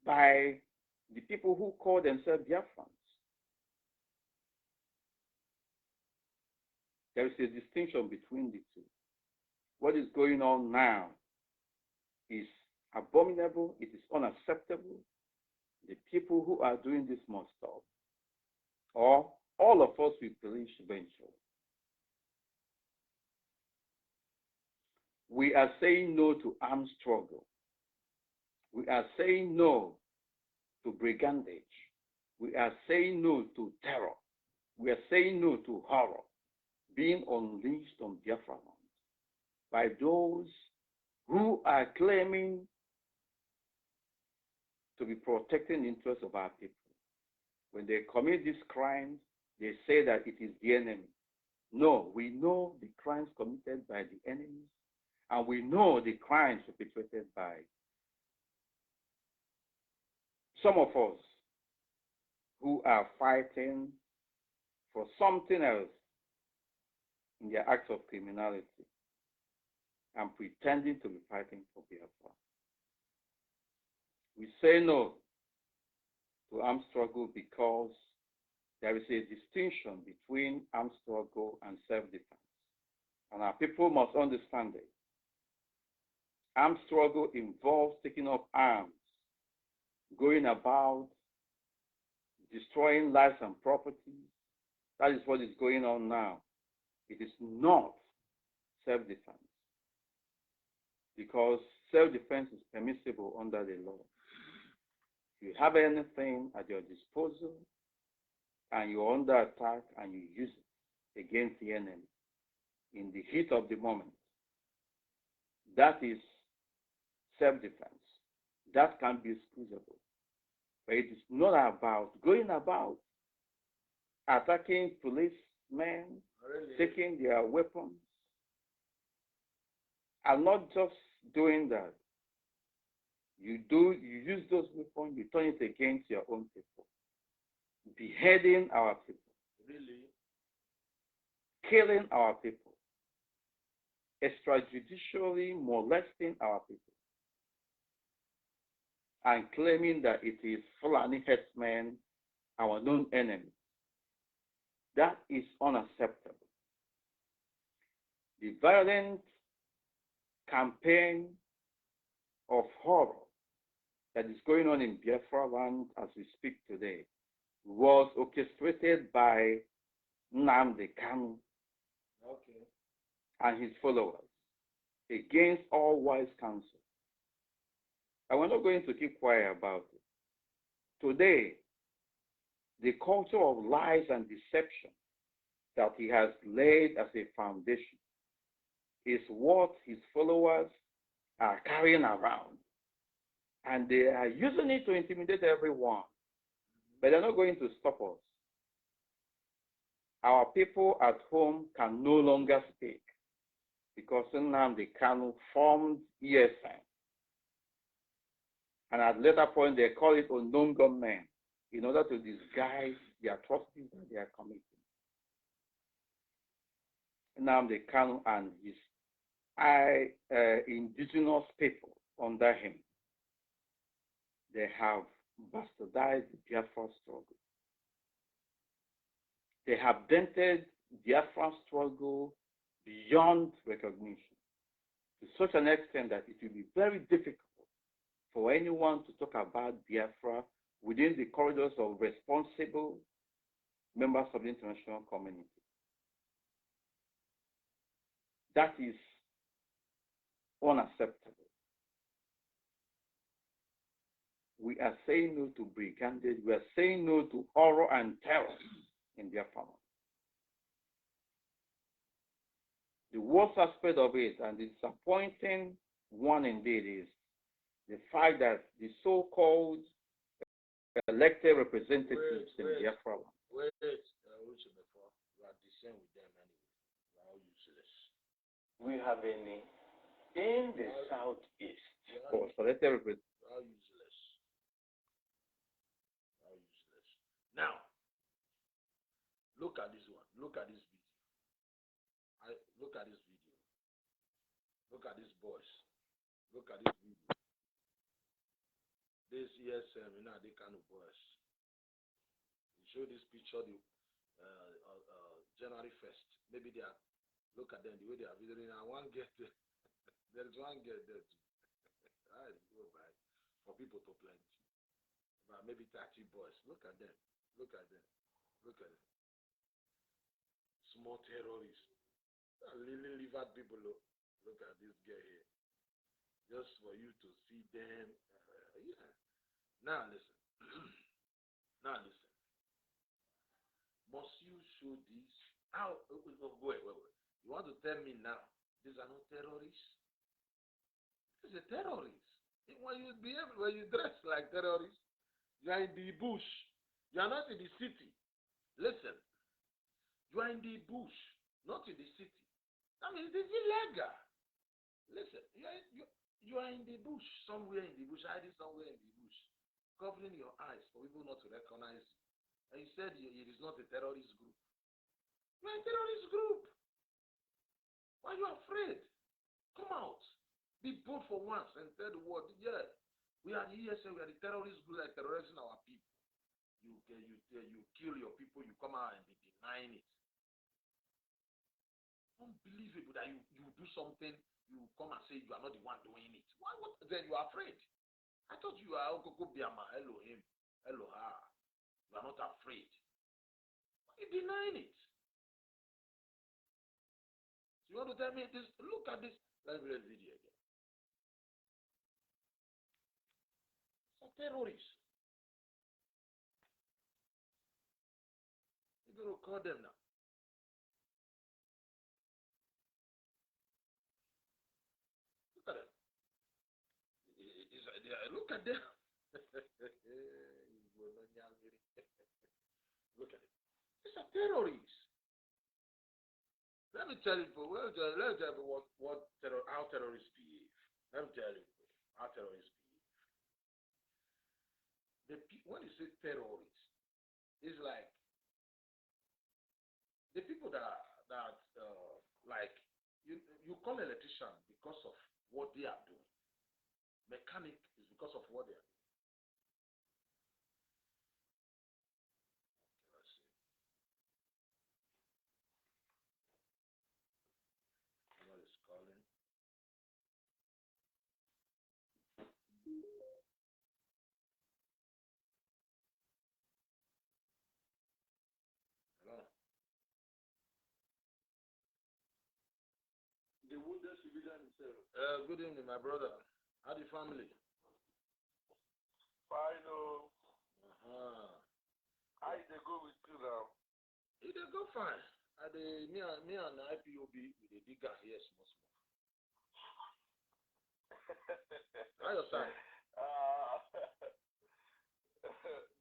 by the people who call themselves Biafrans. There is a distinction between the two. What is going on now is abominable, it is unacceptable. The people who are doing this must stop, or all of us will perish eventually. We are saying no to armed struggle. We are saying no to brigandage. We are saying no to terror. We are saying no to horror being unleashed on Biafra land by those who are claiming to be protecting the interests of our people. When they commit these crimes, they say that it is the enemy. No, we know the crimes committed by the enemy, and we know the crimes perpetrated by some of us who are fighting for something else in their acts of criminality and pretending to be fighting for Biafra. We say no to armed struggle because there is a distinction between armed struggle and self-defense. And our people must understand it. Armed struggle involves taking up arms, going about destroying lives and property. That is what is going on now. It is not self-defense, because self-defense is permissible under the law. If you have anything at your disposal and you're under attack and you use it against the enemy in the heat of the moment, that is self-defense. That can be excusable. But it is not about going about attacking policemen, taking their weapons. And not just doing that. You use those weapons, you turn it against your own people. Beheading our people. Really? Killing our people. Extrajudicially molesting our people. And claiming that it is Fulani herdsmen, our known enemy. That is unacceptable. The violent campaign of horror that is going on in Biafra land as we speak today was orchestrated by Nnamdi Kanu and his followers against all wise counsel. And we're not going to keep quiet about it. Today, the culture of lies and deception that he has laid as a foundation is what his followers are carrying around. And they are using it to intimidate everyone. But they're not going to stop us. Our people at home can no longer speak because Nnamdi Kanu formed ESN. And at a later point, they call it unknown gunmen in order to disguise the atrocities that they are committing. Nnamdi Kanu and his indigenous people under him, they have bastardized the Biafra struggle. They have dented the Biafra struggle beyond recognition to such an extent that it will be very difficult for anyone to talk about Biafra within the corridors of responsible members of the international community. That is unacceptable. We are saying no to brigandage. We are saying no to horror and terror in Biafra. The worst aspect of it, and the disappointing one indeed, is the fact that the so-called elected representatives in Biafra. Wait, you are dissent with them anyway. You are useless. We have any in the southeast. For elected representatives. You are useless. You are useless. Now, look at this one. Look at this video. Look at this video. Look at this voice. Look at this video. This ESM, they kind of voice. You show this picture the January 1st. Maybe they are, look at them the way they are visiting. I want to get there. There is one get there too. I go by for people to plenty. But maybe 30 boys. Look at them. Look at them. Look at them. Small terrorists. Lily livered people. Look at this guy here. Just for you to see them. Yeah. Now listen. Now listen. Must you show this? How? Wait. You want to tell me now? These are not terrorists? This is a terrorist. When you behave, when you dress like terrorists, you are in the bush. You are not in the city. Listen. You are in the bush, not in the city. That means it's illegal. Listen, you are in the bush, somewhere in the bush, hiding somewhere in the bush, covering your eyes for people not to recognize you. And you said it is not a terrorist group. You are a terrorist group. Why are you afraid? Come out. Be bold for once and tell the world, yeah, we are here, so we are the terrorist group that are terrorizing our people. You kill your people, you come out and be denying it. Unbelievable that you do something, you come and say you are not the one doing it. Why? What? Then you are afraid. I thought you are Okoko Biama, Elohim, Eloha. You are not afraid. Why are you denying it? You want to tell me this? Look at this. Let me read the video again. Some terrorists. You're going to call them now. Look at them. Look at them. Look at it. It's a terrorist. Let me tell you, let me tell you how terrorists behave. Let me tell you how terrorists behave. When you say terrorists, it's like the people that like you call electrician because of what they are doing. Mechanic is because of what they are doing. Okay, let's see. Somebody is calling. Hello. The wounded civilian himself. Good evening, my brother. How the family? Fine, oh. How they go with you now? It dey go fine. Me and the IPOB we dey dig am here small. How your side?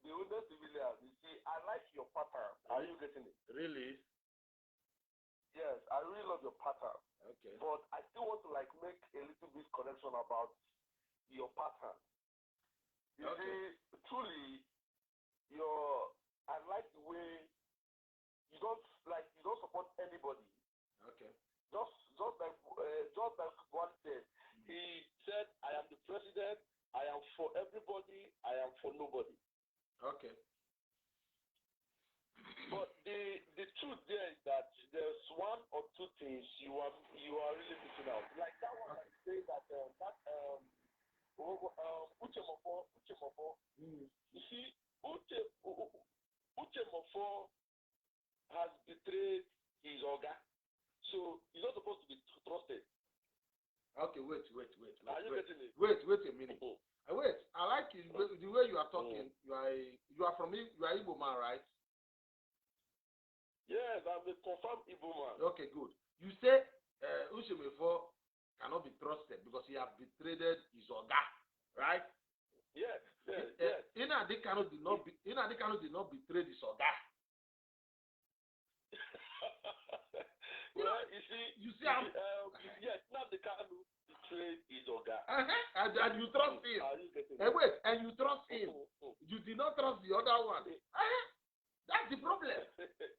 The wounded civilian, you see, I like your pattern. Are you getting it? Really? Yes, I really love your pattern. Okay. But I still want to make a little bit connection about your pattern. You see, truly, I like the way you don't support anybody. Okay. Just like one said. He said, I am the president, I am for everybody, I am for nobody. Okay. But the truth there is that there's one or two things you are really missing out. Like that one, like say that Uche Mofo. You see, Uche Mofo has betrayed his organ, so he's not supposed to be trusted. Okay, wait. Are you getting it? Wait a minute. Wait, I like it, the way you are talking. You are Igbo man, right? Yes, I'm a confirmed Igbo man. Okay, good. You say Ushemefo cannot be trusted because he has betrayed his oga, right? Yes. Nnamdi Kanu did not betray his oga. Well, you see, I'm yes, Nnamdi Kanu betrayed his oga. And you trust him. Wait, and you trust him. You did not trust the other one. That's the problem.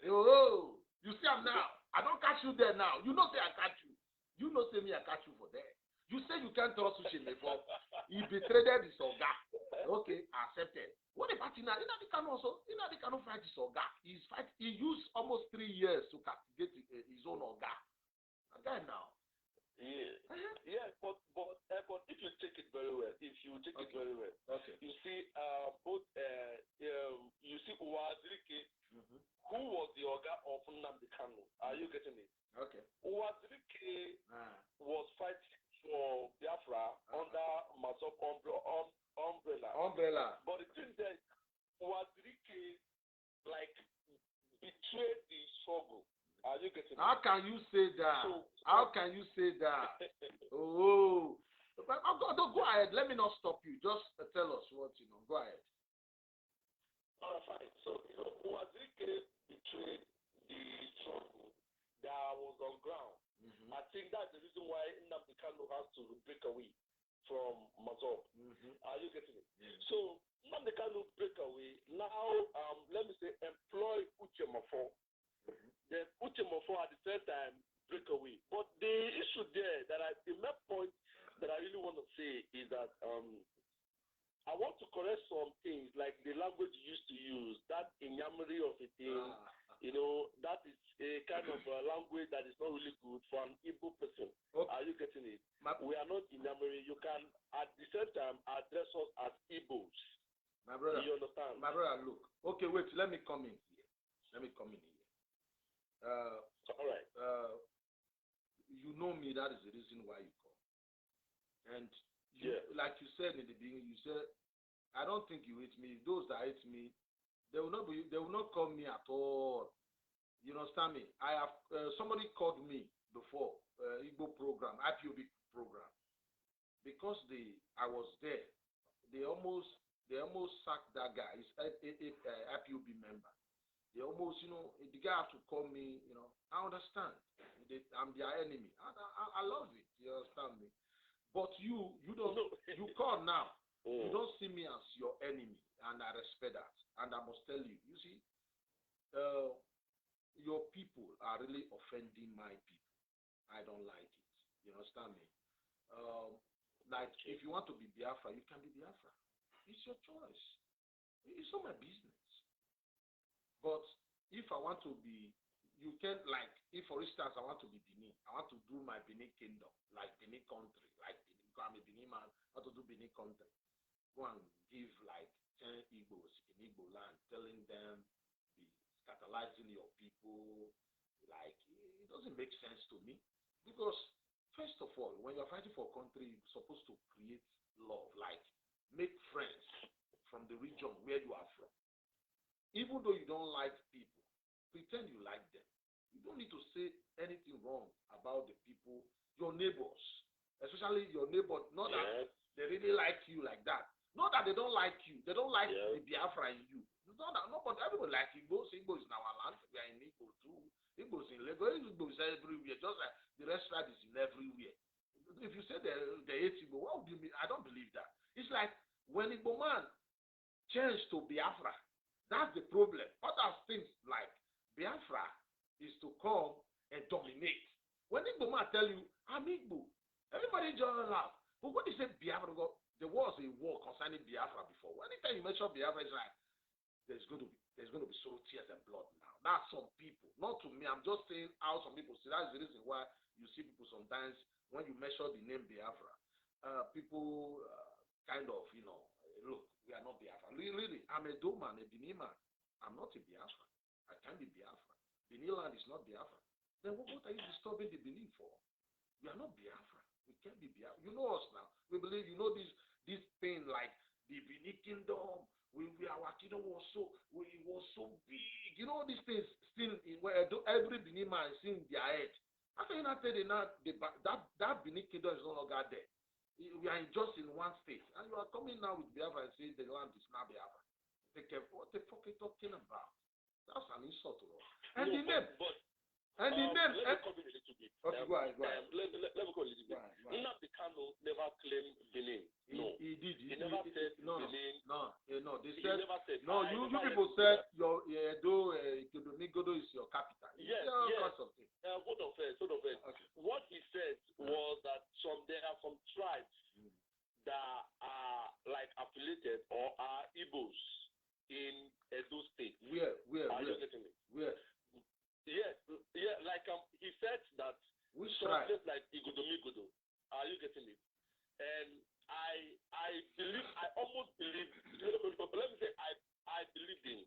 Oh, you see I'm now. I don't catch you there now. You know say I catch you. You know say me I catch you for there. You say you can't trust Ushemefo. He betrayed his oga. Okay, accepted. What about Nnamdi Kanu also? Nnamdi Kanu fight his oga. He used almost 3 years to castigate his own oga. And then now. Yeah, but if you take it very well, Okay. you see both you see Uwazirike, who was the oga of Nnamdi Kanu. Are you getting it? Okay. Uwazirike was fighting for Biafra under Mazop umbrella. But the thing that Uwazirike betrayed the struggle. Are you getting it? How can you say that? How can you say that? Oh, go ahead. Let me not stop you. Just tell us what you know. Go ahead. All right, fine. So, Uwazirike betrayed the struggle that was on ground. I think that's the reason why Nnamdi Kanu has to break away from Mazop. Are you getting it? So, Nnamdi Kanu break away. Now, let me say, employ Uche Mofo. Then Uche Mofo at the same time break away. But the issue there, the main point that I really want to say is that I want to correct some things like the language you used to use, that inyamiri of a thing. That is a kind of language that is not really good for an Igbo person. Okay. Are you getting it? We are not inyamiri. You can at the same time address us as Igbos. My brother, you understand? My brother, look. Okay, wait. Let me come in here. All right. You know me. That is the reason why you come. And like you said in the beginning, you said, I don't think you hate me. Those that hate me, they will not call me at all. You understand me? I have somebody called me before Igbo program, IPOB program, because I was there. They almost sacked that guy. He's a IPOB member. They almost, the guy have to call me, I understand. I'm their enemy. I love it. You understand me? But you don't, you call now. You don't see me as your enemy, and I respect that. And I must tell you, you see, your people are really offending my people. I don't like it. You understand me? Like, if you want to be Biafra, you can be Biafra. It's your choice. It's not my business. But if I want to be, you can, like, if for instance I want to be Benin, I want to do my Benin kingdom, like Benin country, like Benin, I'm a Benin man, I want to do Benin country. Go and give like 10 Igbos in Igbo land, telling them, be catalyzing your people, like, it doesn't make sense to me. Because, first of all, when you're fighting for a country, you're supposed to create love, like, make friends from the region where you are from. Even though you don't like people, pretend you like them. You don't need to say anything wrong about the people, your neighbors, especially your neighbor. Not that they really like you like that. Not that they don't like you. They don't like the Biafra in you. Not that, no, but everybody like Igbo. Igbo is in our land. We are in Igbo too. Igbo is in Lagos. Igbo is everywhere. Just like the restaurant is in everywhere. If you say they hate Igbo, what would you mean? I don't believe that. It's like when Igbo man changed to Biafra. That's the problem. Other things like Biafra is to come and dominate. When Igbo man tell you, I'm Igbo, everybody just laugh. But when they say Biafra, there was a war concerning Biafra before. Anytime you mention Biafra, it's like there's going to be sorrow, tears, and blood now. That's some people, not to me. I'm just saying how some people see. That's the reason why you see people sometimes when you mention the name Biafra, people kind of, look, we are not Biafra. Really, I'm a Doman, a Benin man. I'm not a Biafra. I can't be Biafra. Benin land is not Biafra. Then what are you disturbing the Benin for? We are not Biafra. We can't be Biafra. You know us now. We believe, this thing like the Benin kingdom. Our kingdom was so big. These things still where every Benin man is in their head. How can you not tell that Benin kingdom is no longer there? We are just in one state, and you are coming now with Biafra and saying the land is not Biafra. What the fuck are you talking about? That's an insult to us. And the name. Let me come in a little bit. Okay, go ahead. Let me go a little bit. Nnamdi Kanu never claimed Benin. No. He did. He never said Benin. No. They He said, never said. no, you people said your Godo is your capital. Yes. Hold on first. Okay. What he said was that there are some tribes that are like affiliated or are Igbos in Edo State. Where? Are you getting it? Where? Yeah, like he said that which tribe? tribe? Like Igodomigodo. Are you getting it? And I believe, I almost believe, let me say I believe in,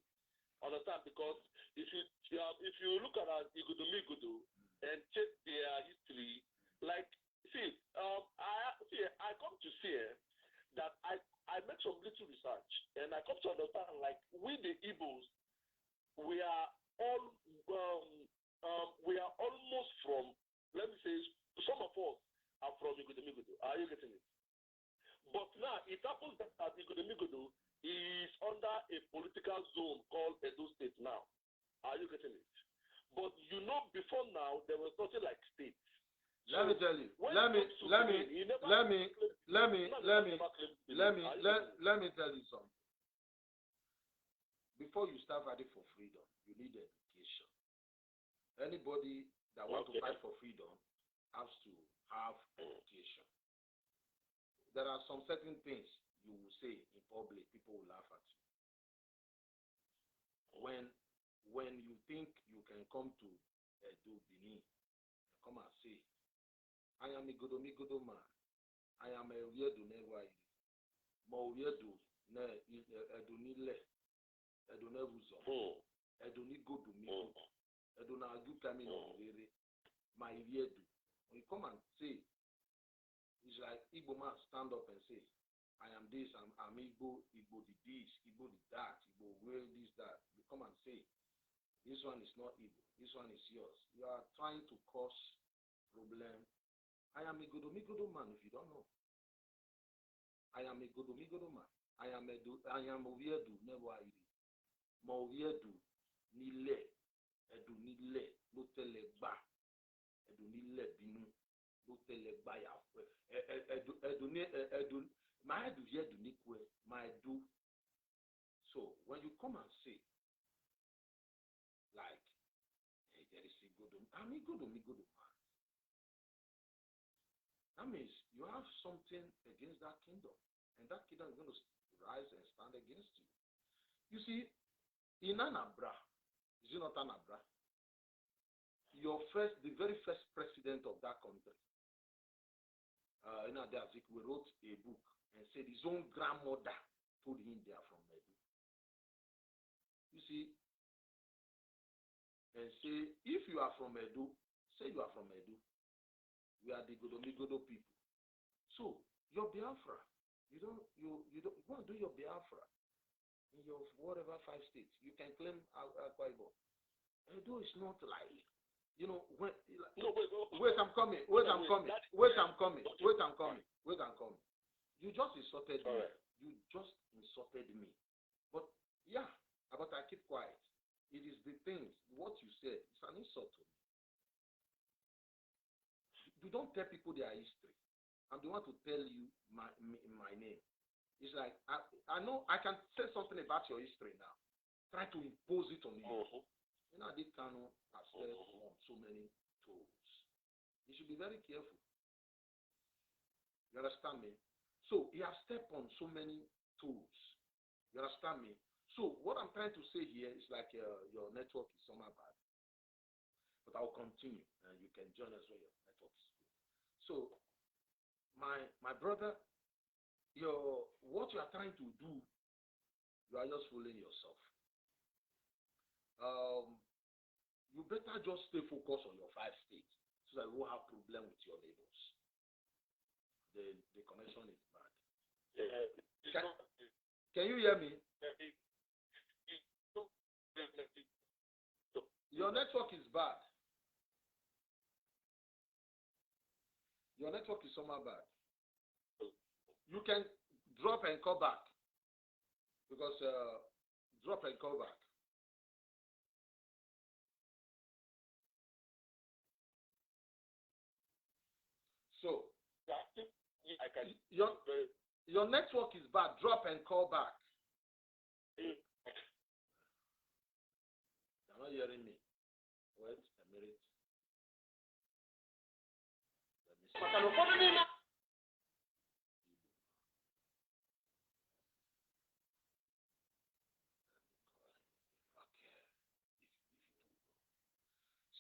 understand, because if you look at Igodomigodo and check their history, like, I come to see that I make some little research and I come to understand, like, we the Igbos, we are almost from, let me say, some of us are from Igodomigodo. Are you getting it? But now it happens that Igodomigodo is under a political zone called Edo State now. Are you getting it? But before now there was nothing like states. Let me tell you. Let me tell you something. Before you start fighting for freedom, you need education. Anybody that wants to fight for freedom has to have education. There are some certain things you will say in public, people will laugh at you. When you think you can come to Edo, Benin, come and say, I am a Godomigodo man. I am a Riedu Newairi. Mo Riedu Edo Nile. Edo Nevuzo. Edo Nigodo Migo. Edo Nagu coming on Rere. My Riedu. When you come and say, it's like Igbo man stand up and say, I am this, I'm Igbo the this, Igbo the that, Igbo will this, that. You come and say, this one is not Igbo, this one is yours. You are trying to cause problem. I am a Godomigodo man if you don't know. I am a Godomigodo man. I am Oviedu Newairi. Mo Oviedu nílẹ̀ ẹ̀dùn nílẹ̀ ló tẹ́lẹ̀ gbà ẹ̀dùn nílẹ̀ bínú ló tẹ́lẹ̀ gbà yà fẹ́ ẹ̀dùn máa ẹ̀dùn yẹ ẹ̀dùn níkù ẹ̀ máa ẹ̀dùn. So when you come and say like hey, there is a good man, that means you have something against that kingdom, and that kingdom is going to rise and stand against you. You see, in Anambra, is it not Anambra? The very first president of that country, we wrote a book and said his own grandmother told him they are from Edo. You see, and say, if you are from Edo, say you are from Edo. We are the Godomigodo people. So, your Biafra, you don't go and do your Biafra in your whatever 5 states. You can claim Akwa Ibom. Edo is not like, you know, when, like, No, wait, I'm coming. You just insulted me. Right. You just insulted me. But yeah, but I keep quiet. It is the things, what you said, it's an insult to me. You don't tell people their history. I'm the one to tell you my name. It's like, I know I can say something about your history now. Try to impose it on you. Mm-hmm. You know, this Kano has stepped on so many toes. You should be very careful. You understand me? So, he has stepped on so many toes. You understand me? So, what I'm trying to say here is like your network is somehow bad. But I'll continue, and you can join us when your network is good. So, my brother, what you are trying to do, you are just fooling yourself. You better just stay focused on your 5 states so that you won't have problem with your neighbors. The connection is bad. Can you hear me? Your network is bad. Your network is somehow bad. You can drop and call back. Because drop and call back. So, I can. your network is bad. Drop and call back. You're not hearing me. Wait a minute. Let me see.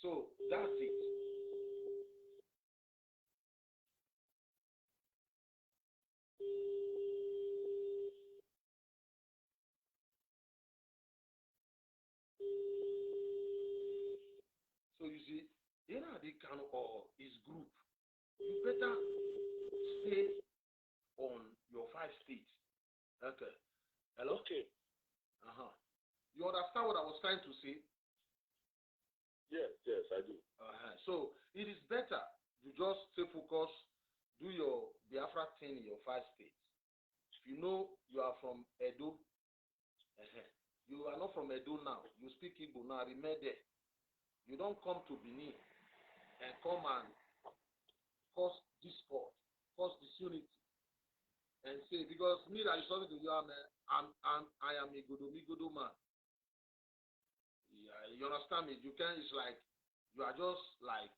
So that's it. So you see, Enadi Kano or his group, you better stay on your 5 states. Okay. Hello? Okay. You understand what I was trying to say? Yes, I do. So it is better you just stay focused, do your Biafra thing in your 5 states. If you know you are from Edo, you are not from Edo now. You speak Igbo now. Remember, you don't come to Benin and come and cause discord, cause disunity, and say because me that is talking to you, I am a Godomigodo man. Yeah, you understand me? You can. It's like you are just like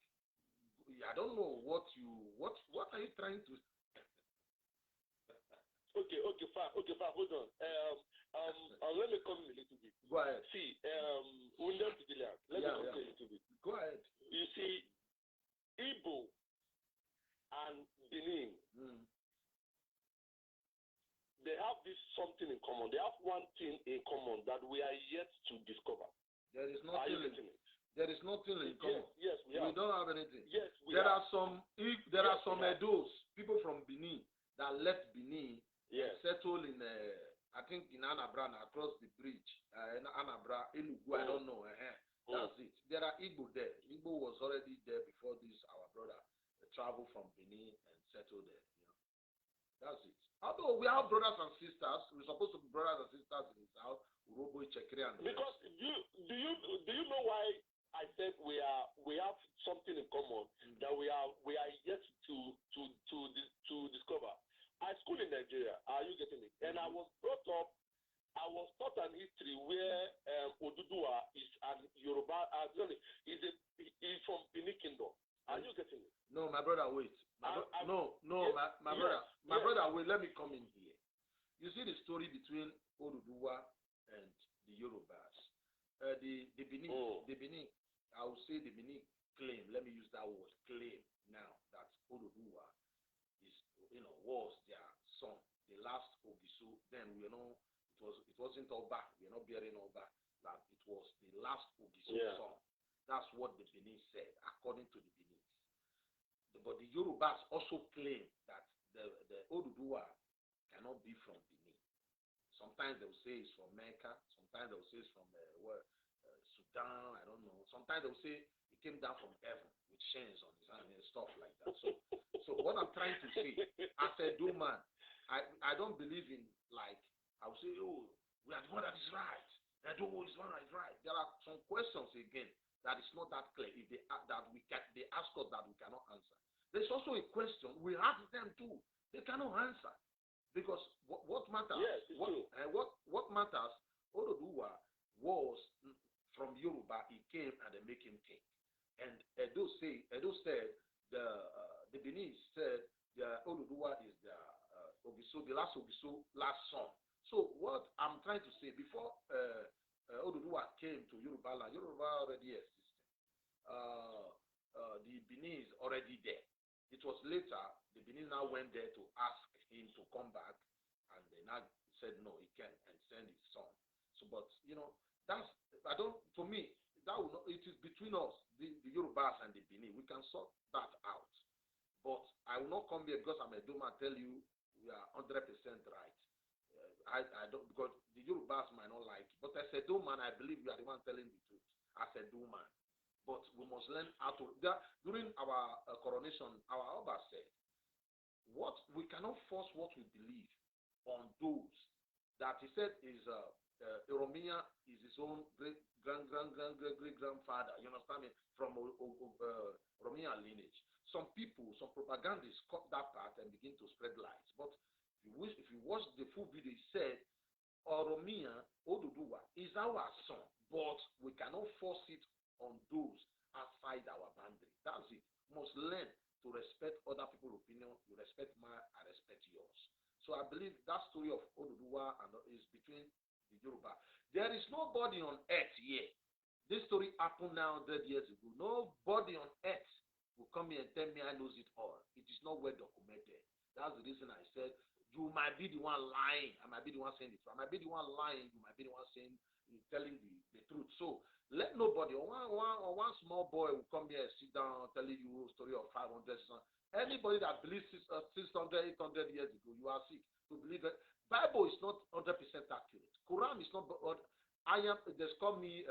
I don't know what are you trying to. Okay, fine. Hold on. Let me come in a little bit. Go ahead. See, let me come in a little bit. Go ahead. You see, Igbo and Benin, they have this something in common. They have one thing in common that we are yet to discover. There is nothing. There is nothing in common. Yes, we have. We don't have anything. Yes, there are some Edos, people from Benin that left Benin and settled in I think in Anambra across the bridge. Anambra, Enugu, I don't know. That's it. There are Igbo there. Igbo was already there before this, our brother, traveled from Benin and settled there. That's it. Although we have brothers and sisters, we're supposed to be brothers and sisters in this house. Because do you know why I said we have something in common that we are yet to discover. I school in Nigeria. Are you getting it? And I was taught an history where Oduduwa is an Yoruba. Is from Benin Kingdom. Are you getting it? No, my brother, wait. My brother, wait. Let me come in here. You see the story between Oduduwa and the Yorubas. The Benin, I will say the Benin claim. Let me use that word, claim. Now that Oduduwa was their son, the last Ogisu. Then it wasn't Oba. We're not bearing Oba. That it was the last Ogisu son. That's what the Benin said, according to the Benin. But the Yorubas also claim that the Oduduwa cannot be from Benin. Sometimes they'll say it's from Mecca. Sometimes they'll say it's from Sudan. I don't know. Sometimes they'll say he came down from heaven with chains on his hand and stuff like that. So what I'm trying to say, as a man, I don't believe in, like, I will say, oh, we are the one that is right. I don't know is one that is right. There are some questions again that is not that clear. If they ask us that we cannot answer. There's also a question we ask them too. They cannot answer because what matters? Yes, what matters? Oduduwa was from Yoruba. He came and they make him king. And Edo said the Benin said the Oduduwa is the last Ogiso, last son. So what I'm trying to say, before Oduduwa came to Yoruba land, Yoruba already existed. The Benin is already there. It was later the Benin now went there to ask him to come back, and they now said no, he can't, and send his son. So, but that's for me that will not, it is between us, the Yorubas and the Benin. We can sort that out. But I will not come here because I'm a Doma and tell you we are 100% right. I don't, because the Yorubas might not like it. But as a Doma, I believe you are the one telling the truth. As a Doma. But we must learn how to. During our coronation, our Oba said, "What we cannot force what we believe on those that he said is Oromia is his own great grandfather. You understand me? From Oromia lineage. Some people, some propagandists cut that part and begin to spread lies. But if you watch the full video, he said Oromia Oduduwa is our son, but we cannot force it on those outside our boundary. That's it. You must learn to respect other people's opinion. You respect mine, I respect yours. So I believe that story of Oduduwa is between the Yoruba. There is nobody on earth here. This story happened now 100 years ago. Nobody on earth will come here and tell me I knows it all. It is not well documented. That's the reason I said you might be the one lying. I might be the one saying the truth. I might be the one lying. You might be the one saying, telling the truth. So let nobody, or one small boy will come here and sit down telling you a story of 500. Anybody that believes 600, 800 years ago, you are sick to believe that. Bible is not 100% accurate. Quran is not. They call me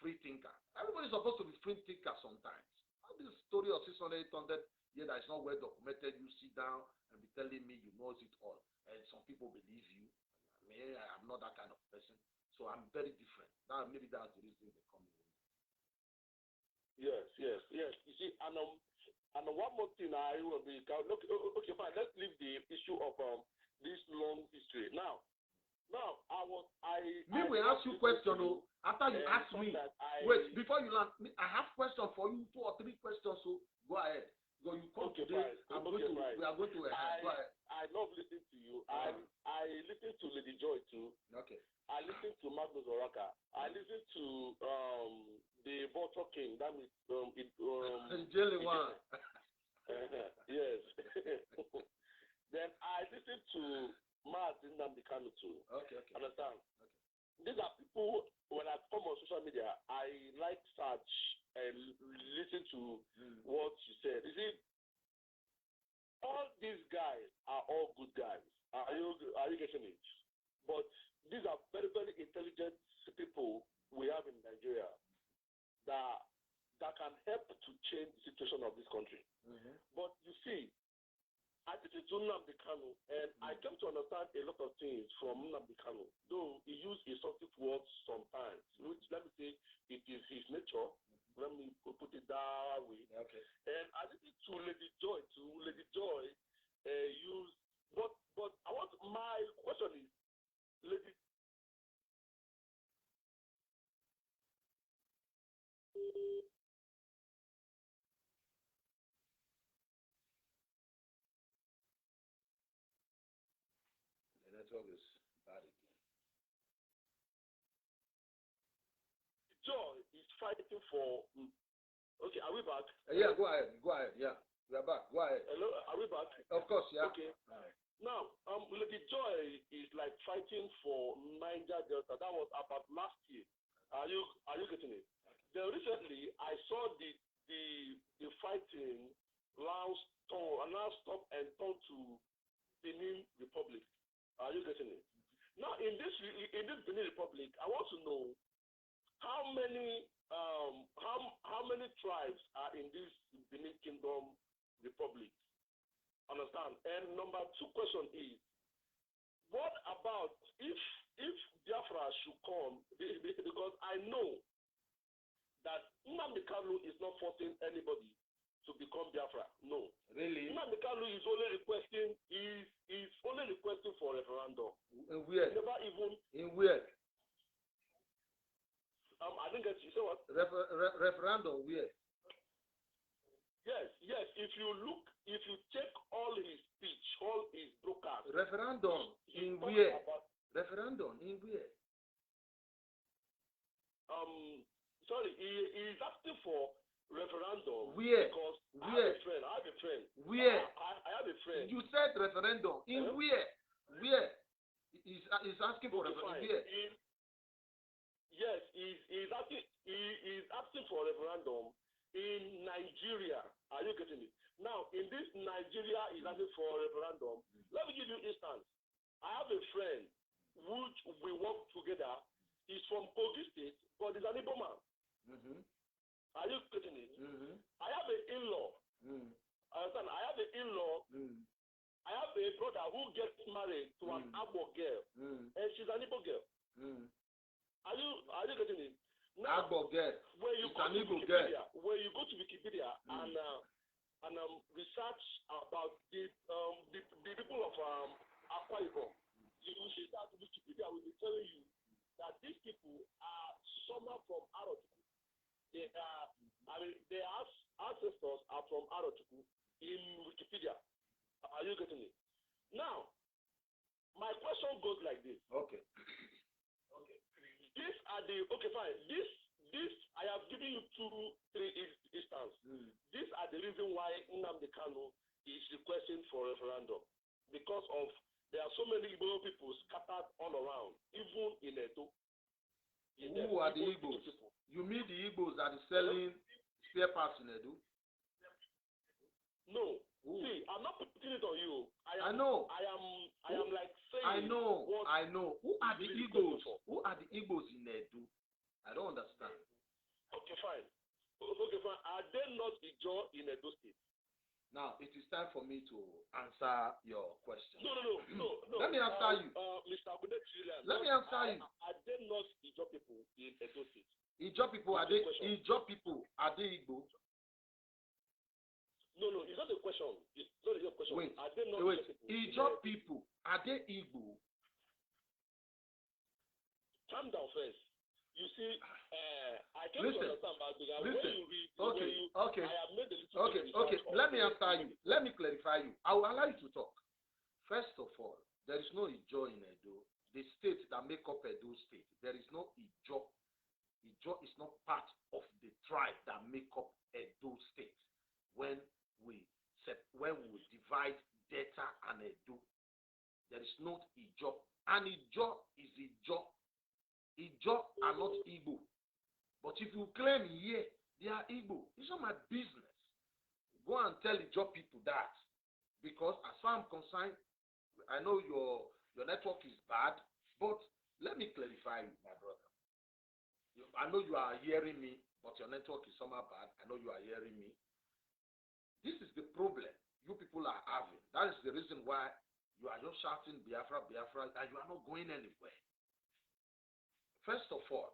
free thinker. Everybody is supposed to be free thinker sometimes. All this story of 600, 800 years that is not well documented, you sit down and be telling me you know it all, and some people believe you. I am not that kind of person, so I'm very different. Maybe that's the reason they come in. Yes. You see, and one more thing I will be okay, fine. Let's leave the issue of this long history. Now I will ask you question after you ask me. Wait, before you land, I have question for you, 2 or 3 questions. So go ahead. So you come today. We are going to go ahead. I love listening to you. I listen to Lady Joy too. Okay. I listen to Magnus Oraka. I listen to the Vulture King. That means Jelly one. Yes. Then I listen to Martin Namdekanu too. Okay. Understand? Okay. These are people, when I come on social media, I like search and listen to what you said. You see, all these guys are all good guys. Are you getting it? But these are very, very intelligent people we have in Nigeria that can help to change the situation of this country. Mm-hmm. But you see, I think listened to Nnamdi Kanu, and I came to understand a lot of things from Nnamdi Kanu, though he used exotic words sometimes, which, let me say, it is his nature. Let me put it that way. Okay. And I listened to Lady Joy too. Lady Joy used, but my question is, Lady. The network is bad again. Joy is fighting for. Okay, are we back? Yeah, go ahead. Yeah, we are back. Go ahead. Hello, are we back? Of course, yeah. Okay. Now, Lady Joy is like fighting for Niger Delta. That was about last year. Are you getting it? Then recently, I saw the fighting now stop and turn to Benin Republic. Are you getting it? Now, in this Benin Republic, I want to know how many tribes are in this Benin Kingdom Republic. Understand? And number 2 question is, what about if Biafra should come? Because I know that Nnamdi Kanu is not forcing anybody to become Biafra. No. Really? Nnamdi Kanu is only requesting for referendum. In where? Never even. In where? I didn't get you. Say what? Referendum where? Yes. If you check all his speech, all his broadcasts. Referendum in where? Referendum in where? Sorry, he is asking for referendum. Where? Because Where? I have a friend. Where? I have a friend. You said referendum in where? Where? He's asking for referendum. Where? Yes, he's asking for referendum in Nigeria. Are you getting it? Now, in this Nigeria is asking for a referendum. Let me give you instance. I have a friend which we work together. He's from Kogi State, but he's an Igbo man. Mm-hmm. Are you getting it? Mm-hmm. I have an in-law. Understand? I have an in-law. I have a brother who gets married to an Agbo girl, and she's an Igbo girl. Are you getting it? Now, Agbo girl. When you go to Wikipedia and research about the people of Akwa Ibom, you will see that Wikipedia will be telling you that these people are somehow from Arotuku. Their ancestors are from Arotuku in Wikipedia. Are you getting it? Now, my question goes like this. Okay. These are fine. This I have given you 2-3 instances. These are the reason why Nnamdi Kanu is requesting for referendum, because of there are so many Igbo people scattered all around, even in Edo. Who are the Igbos? You mean the Igbos that is selling spare parts in Edo? No. Who? See, I'm not putting it on you. I know. I am like saying. I know. Who are the Igbos? Who are the Igbos in Edo? I don't understand. Okay, fine. Are they not Ijo in Edo State? Now, it is time for me to answer your question. No. Let me answer you. Mr. Abude, Let me answer you. Are they not Ijo people in Edo State? Ijo people, are they Igbo? No, it's not a question. It's not a question. Wait. Are they not Ijo people, are they Igbo? Calm down first. You see, I can't understand about because when you read, okay. I have made a little Okay. Let me answer you. Let me clarify you. I will allow you to talk. First of all, there is no Ijo in Edo. The states that make up Edo State, there is no Ijo. Ijo is not part of the tribe that make up Edo State. When we divide Delta and Edo, there is no Ijo. And Ijo is Ijo. Ijo are not Igbo. But if you claim here they are Igbo, it's not my business. Go and tell Ijo people that. Because as far as I'm concerned, I know your network is bad, but let me clarify you, my brother. I know you are hearing me, but your network is somehow bad. I know you are hearing me. This is the problem you people are having. That is the reason why you are just shouting Biafra, Biafra, and you are not going anywhere. First of all,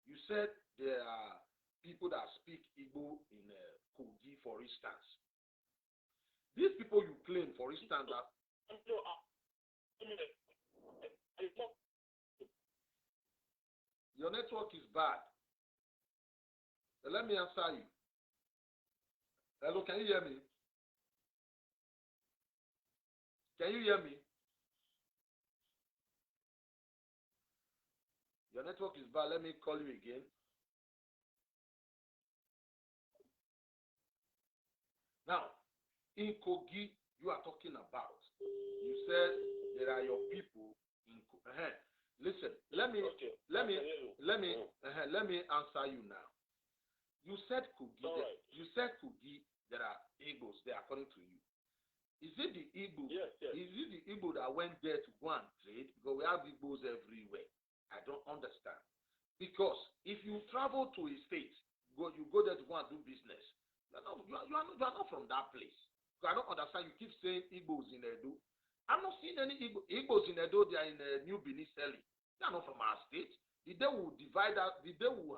you said there are people that speak Igbo in Kogi, for instance. These people you claim, for instance, that your network is bad. Let me answer you. Hello, can you hear me? Can you hear me? Your network is bad. Let me call you again. Now, in Kogi, you are talking about. You said there are your people in Kogi. Listen, let me answer you now. You said Kogi. Right. You said Kogi. There are Igbos there, according to you. Is it the Igbo? Yes. Is it the Igbo that went there to go and trade? Because we have Igbos everywhere. I don't understand. Because if you travel to a state, you go there to go and do business. You are not from that place. So I don't understand. You keep saying Igbos in Edo. I'm not seeing any Igbos in Edo. They are in New Benin Selly. They are not from our state. The day we divide out, the day we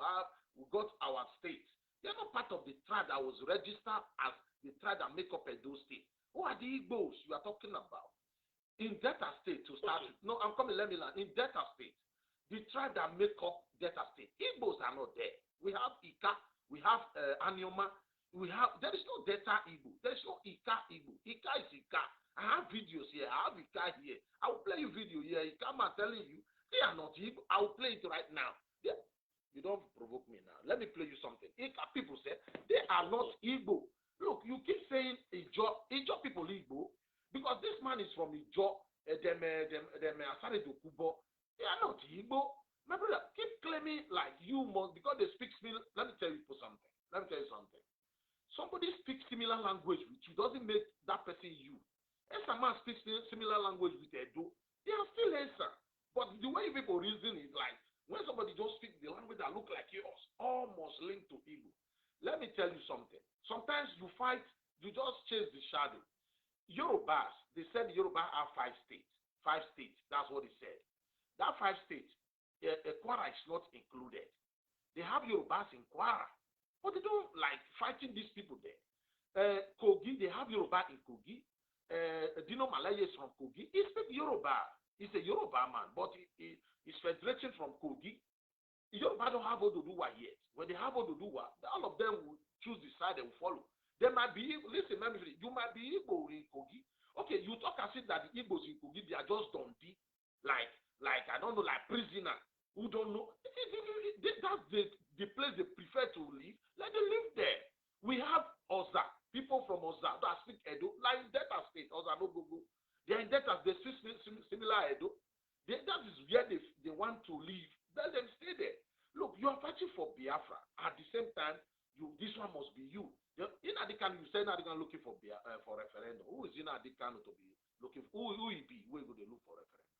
got our state. They are not part of the tribe that was registered as the tribe that make up Edo State. Who are the Igbos you are talking about? In Delta State to start with. No, I'm coming, let me learn. In Delta State, the tribe that make up Delta State, Igbos are not there. We have Ika, we have Anioma, there is no Delta Igbo. There is no Ika Igbo. Ika is Ika. I have videos here. I have Ika here. I will play you video here. Ika, I'm telling you, they are not Igbo. I will play it right now. You don't provoke me now. Let me play you something. Ika people say they are not Igbo. Look, you keep saying Ijo people Igbo, because this man is from Ijo, Asare do Kubo. They are not Igbo. My brother, keep claiming like you must, because they speak similar. Let me tell you something. Somebody speaks similar language with you doesn't make that person you. If a man speaks similar language with Edo, they are still Esa. But the way people reason is like, when somebody just speaks the language that look like yours, almost linked to Igbo. Let me tell you something. Sometimes you fight, you just chase the shadow. Yorubas, they said Yoruba have 5 states. 5 states, that's what they said. That 5 states, Kwara is not included. They have Yorubas in Kwara, but they don't like fighting these people there. Kogi, they have Yoruba in Kogi. Dino Malaya is from Kogi. He speaks Yoruba. He's a Yoruba man, but he's federating from Kogi. Yoruba don't have Oduduwa yet. When they have Oduduwa, all of them will choose the side they will follow. They might be, listen, you might be Igbo in Kogi. Okay, you talk as if that the Igbos in Kogi, they are just Dundee, like I don't know, like prisoner who don't know. That's the place they prefer to live. Let them live there. We have Oza, people from Oza that speak Edo, like in Delta State, Oza no go. They are in Delta, they speak similar Edo. That is where they want to live. Let them stay there. Look, you are fighting for Biafra. At the same time, this one must be you. In Adikanu, you say Adikanu looking for referendum. Who is in Adikanu to be looking for? Who will be? Where will they look for referendum?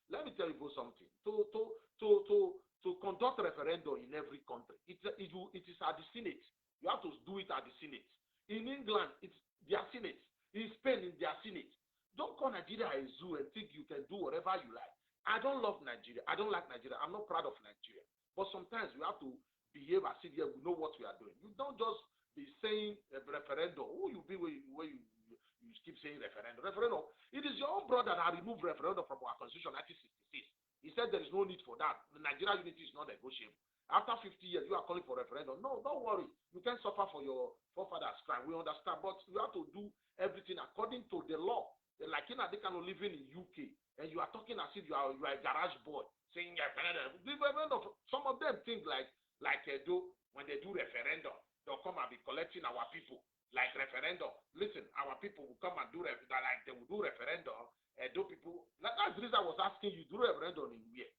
Let me tell you something. To conduct referendum in every country, it is at the Senate. You have to do it at the Senate. In England, it's their Senate. In Spain, it's their Senate. Don't call Nigeria a zoo and think you can do whatever you like. I don't love Nigeria. I don't like Nigeria. I'm not proud of Nigeria. But sometimes we have to behave as if we know what we are doing. You don't just be saying a referendum. Who you be where you keep saying referendum? Referendum. It is your own brother that removed referendum from our constitution 1966. He said there is no need for that. The Nigeria unity is not negotiable. After 50 years, you are calling for referendum. No, don't worry. You can suffer for your forefathers' crime. We understand. But you have to do everything according to the law. Like they kind of living in UK, and you are talking as if you are a garage boy saying referendum. Some of them think like when they do referendum, they'll come and be collecting our people like referendum. Listen, our people will come and do like they will do referendum. Do people? That's the reason I was asking you, do referendum in where?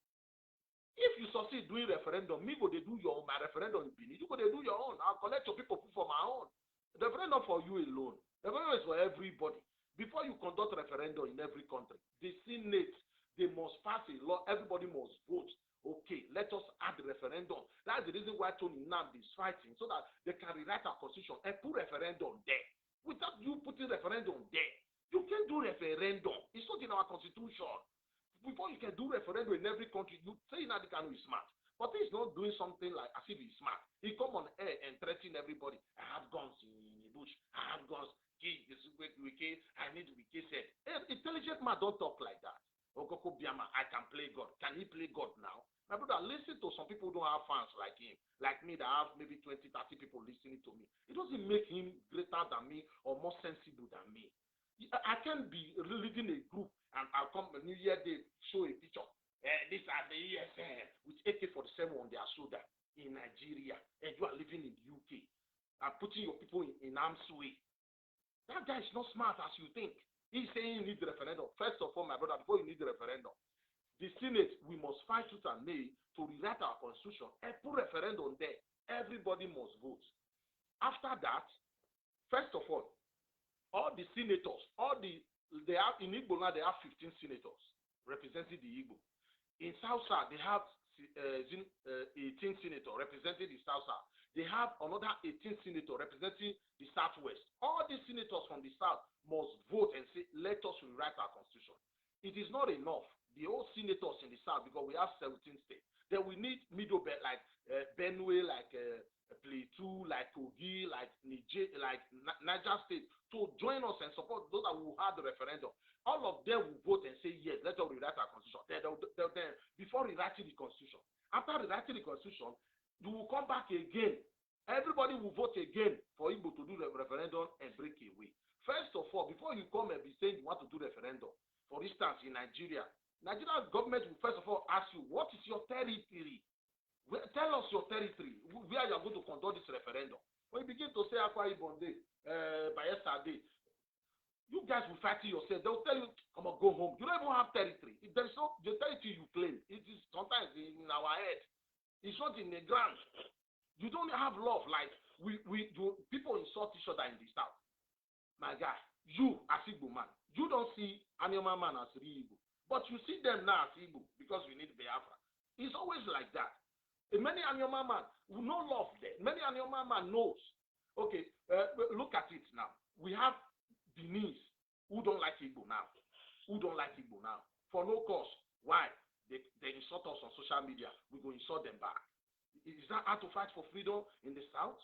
If you succeed doing referendum, me go they do my referendum in Benin. You go they do your own. I'll collect your people for my own. The referendum for you alone. The referendum is for everybody. Before you conduct referendum in every country, the Senate, they must pass a law. Everybody must vote okay, let us add the referendum. That's the reason why Tony Nnamdi is fighting, so that they can rewrite our constitution and put referendum there. Without you putting referendum there, you can't do referendum. It's not in our constitution. Before you can do referendum in every country, you say Nnamdi Kanu is smart. But he's not doing something like as if he's smart. He come on air and threaten everybody. I have guns in the bush. I have guns. I need to be said. Intelligent man don't talk like that. Okoko Biama, I can play God. Can he play God now? My brother, listen to some people who don't have fans like him, like me that have maybe 20, 30 people listening to me. It doesn't make him greater than me or more sensible than me. I can be leading a group and I'll come New Year Day, show a picture. These are the ESN with AK-47 on their shoulder in Nigeria, and you are living in the UK and putting your people in harm's way. That guy is not smart as you think. He's saying you need the referendum. First of all, my brother, before you need the referendum, the Senate, we must fight tooth and nail to rewrite our constitution and put referendum there. Everybody must vote. After that, first of all the senators, they have in Igbo now they have 15 senators representing the Igbo. In South South, they have 18 senators representing the South South. They have another 18 senators representing the Southwest. All these senators from the South must vote and say, let us rewrite our constitution. It is not enough. The old senators in the South, because we have 17 states, then we need middle belt like Benue, like Plateau, like Kogi, like Niger, like Niger State to join us and support those that will have the referendum. All of them will vote and say, yes, let us rewrite our constitution. Then before rewriting the constitution, after rewriting the constitution, you will come back again. Everybody will vote again for Igbo to do the referendum and break away. First of all, before you come and be saying you want to do referendum, for instance, in Nigeria government will first of all ask you, what is your territory? Tell us your territory, where you are going to conduct this referendum. When you begin to say Akwa Ibom Day, Bayelsa Day, you guys will fight yourself. They will tell you, come on, go home. You don't even have territory. If there is no the territory you claim, it is sometimes in our head. It's not in the ground. You don't have love. Like people insult each other in the South. My guy, you as Igbo man, you don't see Animal Man as real Igbo, but you see them now as Igbo because we need Biafra. It's always like that. Many Animal Man will no love there. Many Animal Man knows. Okay, look at it now. We have Benin who don't like Igbo now. For no cause. Why? They insult us on social media. We go insult them back. Is that how to fight for freedom in the South?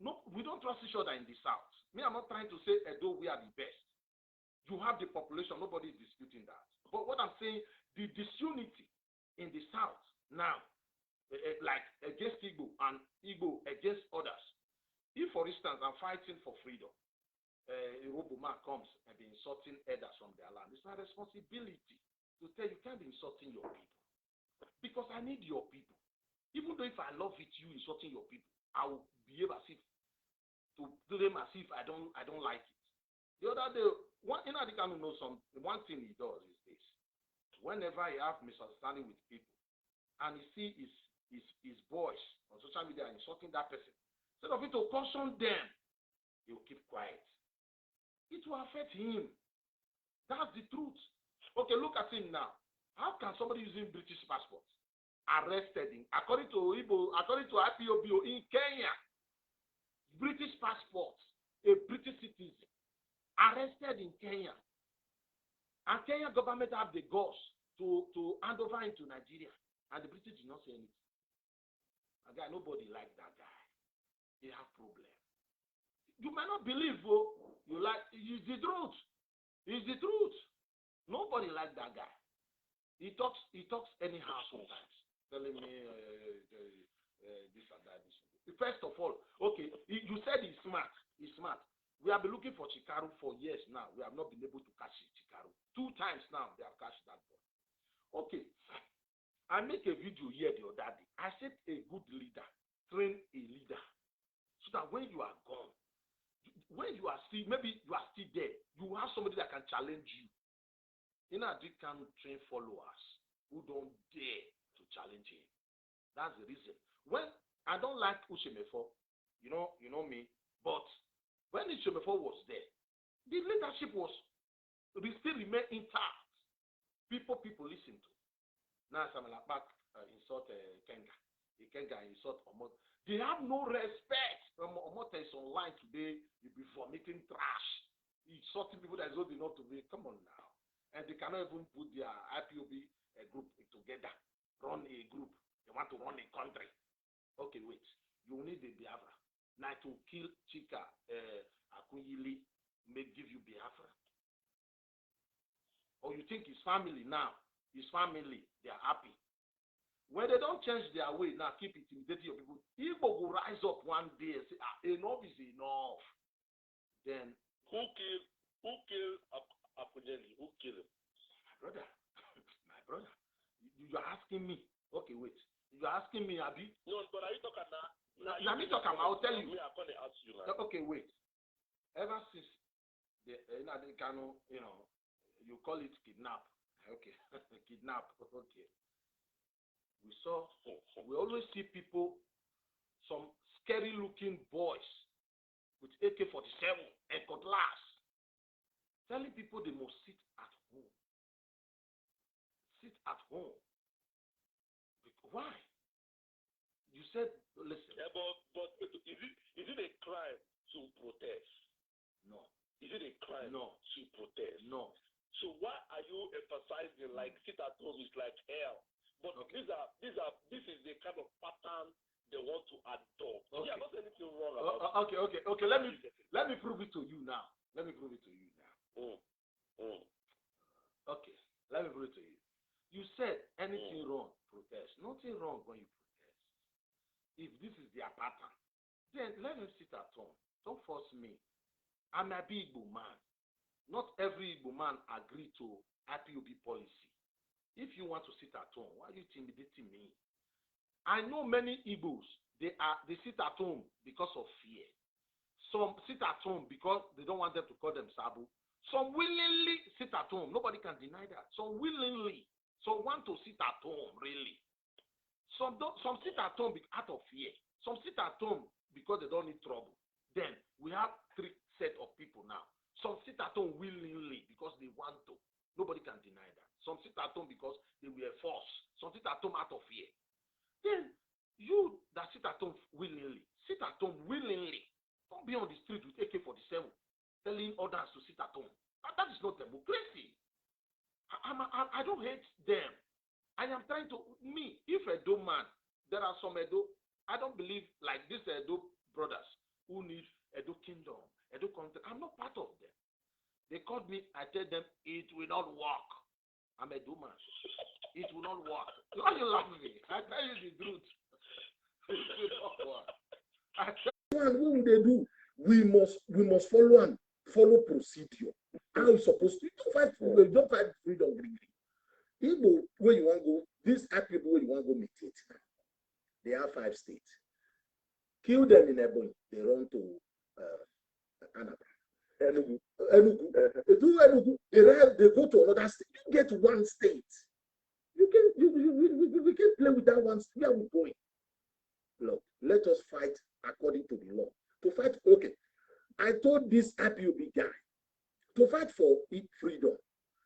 No, we don't trust each other in the South. Me, I'm not trying to say Edo, we are the best. You have the population, nobody is disputing that. But what I'm saying, the disunity in the South now, like against Igbo and Igbo against others. If, for instance, I'm fighting for freedom, a Roboma comes and be insulting others from their land, it's my responsibility to tell you can't be insulting your people. Because I need your people. Even though if I love it, you insulting your people, I will behave as if to do them as if I don't like it. The other day, one thing he does is this. Whenever he have misunderstanding with people and he see his boys on social media insulting that person, instead of it to caution them, he will keep quiet. It will affect him. That's the truth. Okay, look at him now. How can somebody using British passport arrested him? According to IPOBO in Kenya, British passport, a British citizen, arrested in Kenya. And Kenya government have the guts to hand over him to Nigeria. And the British did not say anything. A guy, nobody like that guy. He have problem. You might not believe, you like, it's the truth. It's the truth. Nobody like that guy. He talks anyhow sometimes, telling me this and that. First of all, okay, you said he's smart. He's smart. We have been looking for Chikaru for years now. We have not been able to catch Chikaru. 2 times now they have catched that boy. Okay, I make a video here the other day. I said a good leader train a leader so that when you are gone, when you are still, maybe you are still there, you have somebody that can challenge you. You know, they can train followers who don't dare to challenge him. That's the reason. When I don't like Ushemefo, you know me, but when Ushemefo was there, the leadership was still remain intact. People listen to. Now Samuel back insult Kenga. Kenga insult Omot. They have no respect. Omot is online today. You'll be vomiting trash. Insulting people that is old enough to be. Come on now. And they cannot even put their IPOB group together. Run a group. They want to run a country. Okay, wait. You need a Biafra. Now to kill Chika Akunyili may give you Biafra. Or you think his family now, his family, they are happy. When they don't change their way, now keep intimidating your people, Igbo will rise up one day and say, enough is enough. Then Who killed Akunyili? Who killed him? my brother, my brother, you're asking me. Okay, wait. You're asking me, Abi? No, but are you talking now? Let me talk. I'll tell you. Me, I'm going to ask you now. Okay, wait. Ever since the Kano, you call it kidnap. Okay, kidnap. Okay. We always see people, some scary-looking boys with AK-47 and cutlass, telling people they must sit at home. Sit at home. Why? You said, listen. Yeah, but is it a crime to protest? No. Is it a crime No. to protest? No. So why are you emphasizing like sit at home is like hell? But Okay. this is the kind of pattern they want to adopt. Okay. Yeah, not anything wrong about it. Okay. Let me prove it to you now. Okay. Let me prove it to you. You said anything wrong, protest. Nothing wrong when you protest. If this is their pattern, then let them sit at home. Don't force me. I'm a big Igbo man. Not every Igbo man agree to IPOB policy. If you want to sit at home, why are you intimidating me? I know many Igbos, they sit at home because of fear. Some sit at home because they don't want them to call them Sabu. Some willingly sit at home. Nobody can deny that. Some willingly. Some want to sit at home, really. Some sit at home out of fear. Some sit at home because they don't need trouble. Then we have three sets of people now. Some sit at home willingly because they want to. Nobody can deny that. Some sit at home because they were forced. Some sit at home out of fear. Then you that sit at home willingly, sit at home willingly. Don't be on the street with AK-47 telling others to sit at home. That is not democracy. I don't hate them. I am trying to, if Edo man, there are some Edo, I don't believe like these Edo brothers who need Edo kingdom, Edo country. I'm not part of them. They called me, I tell them, it will not work. I'm Edo man. It will not work. Why are you laughing? I tell you the truth. It will not work. What will they do? We must follow procedure. How it's supposed to. You don't fight freedom. Igbo, where you want to go, this people where you want to go meditate. They have 5 states. Kill them in Ebonyi. They run to Enugu. They go to another state. You get to one state. We can play with that one state. Where are we going? Look, let us fight according to the law. To fight, okay. I told this IPOB guy to fight for freedom.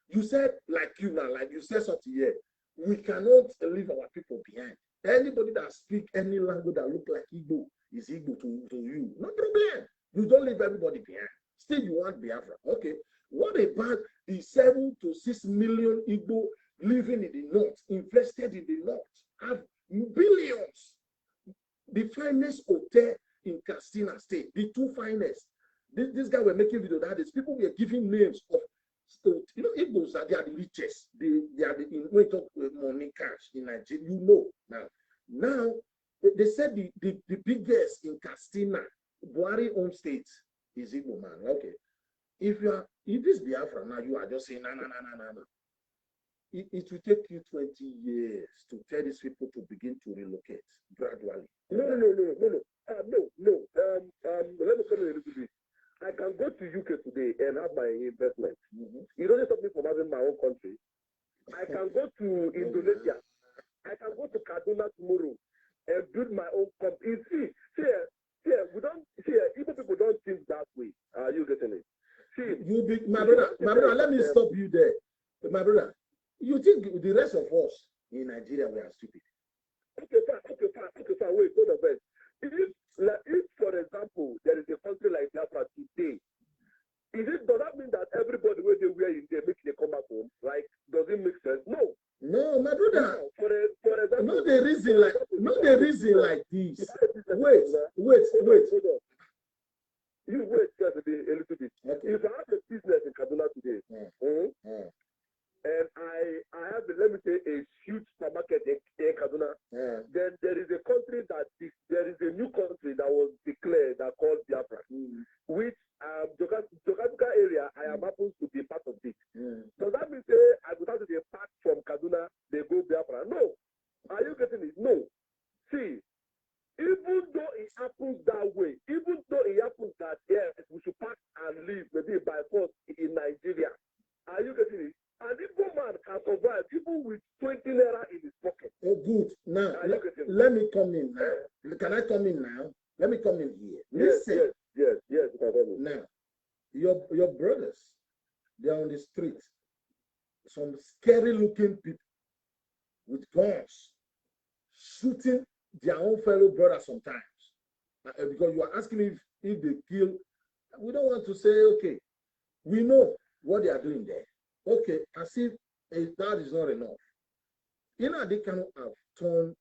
You said, like you said something here, we cannot leave our people behind. Anybody that speak any language that look like Igbo is Igbo to you. No problem. You don't leave everybody behind. Still, you want Biafra. Okay. What about the 7 to 6 million Igbo living in the north, invested in the north, have billions? The finest hotel in Katsina State, the 2 finest. This guy were making video that is people were giving names of, Igbos they are the richest. They are when you talk money cash in Nigeria, Now they said the biggest in Katsina, Buhari home state is Igbo man. Okay. If this Biafra now, you are just saying no. It will take you 20 years to tell these people to begin to relocate gradually. No. Let me tell you a little bit. I can go to UK today and have my investment. You don't stop me from having my own country. I can go to Indonesia. I can go to Kaduna tomorrow and build my own company. See, even people don't think that way. Are you getting it? See, my brother, let me stop you there. My brother, you think the rest of us in Nigeria we are stupid? reason like not the reason like this. Wait. Hold on. You wait just a little bit. Okay. If I have a business in Kaduna today, and I have, let me say, a huge supermarket in Kaduna, then there is a country there is a new country that was declared that called Biafra, which geographical area I am happens to be part of it. Does that mean say I would have to be part from Kaduna, they go Biafra? No. Are you getting it? No. See, even though it happens that way, even though it happens that yes, we should pack and leave maybe by force in Nigeria. Are you getting it? And Igbo man can survive even with 20 naira in his pocket. Oh, good. Now, let me come in now. Can I come in now? Let me come in here. Listen. Yes. Now, your brothers, they're on the street. Some scary-looking people with guns shooting their own fellow brothers sometimes. Because you are asking me if they kill. We don't want to say, okay, we know what they are doing there. Okay, as if that is not enough. They cannot have turned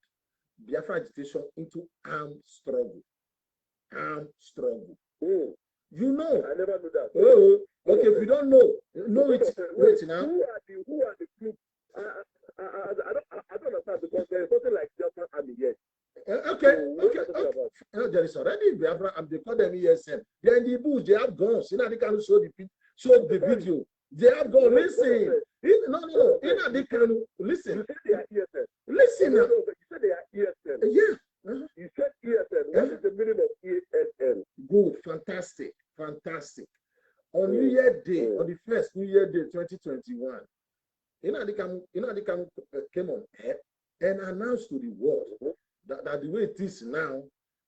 Biafra agitation into armed struggle. Oh, you know. I never knew that. Oh, okay. If you don't know it. Wait now. Who are the group? I don't understand because there is something like Biafra Army yet. Okay. There is already Biafra, and they call them ESM. They're in the bush. They have guns. They can show the video. They have guns. Listen. No. They can listen. You said they are ESM. Listen. You said they are ESM. Yeah. You said ESM. What is the meaning of ESM? Good. Fantastic. On New Year Day, on the first New Year Day, 2021, they came on air and announced to the world that the way it is now,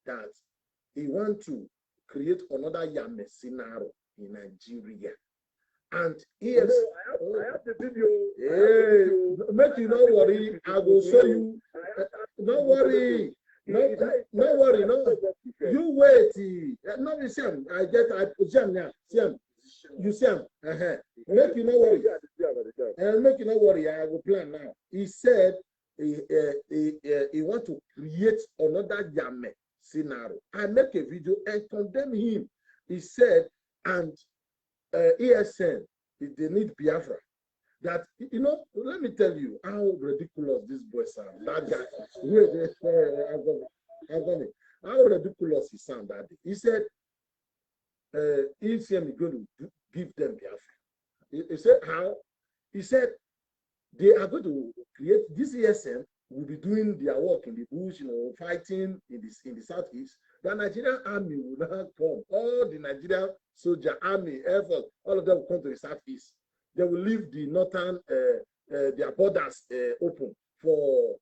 that he want to create another Yame scenario in Nigeria. And yes, I have the video. Hey, make you not worry. I will show you. Don't worry. No. You wait. No, you see him. I see him now. See him. You see him. Make you not worry. Make you not worry. I will plan now. He said he want to create another Yame scenario. I make a video and condemn him. He said, and ESN, they need Biafra. That, let me tell you how ridiculous these boys sound. That guy, how ridiculous he sound that day. He said, ESN is going to give them Biafra. He said, how? He said, they are going to create this ESN, will be doing their work in the bush, fighting in the southeast. The Nigerian army will not come. All the Nigerian soldier, army, air force, all of them will come to the southeast. They will leave the northern, their borders open for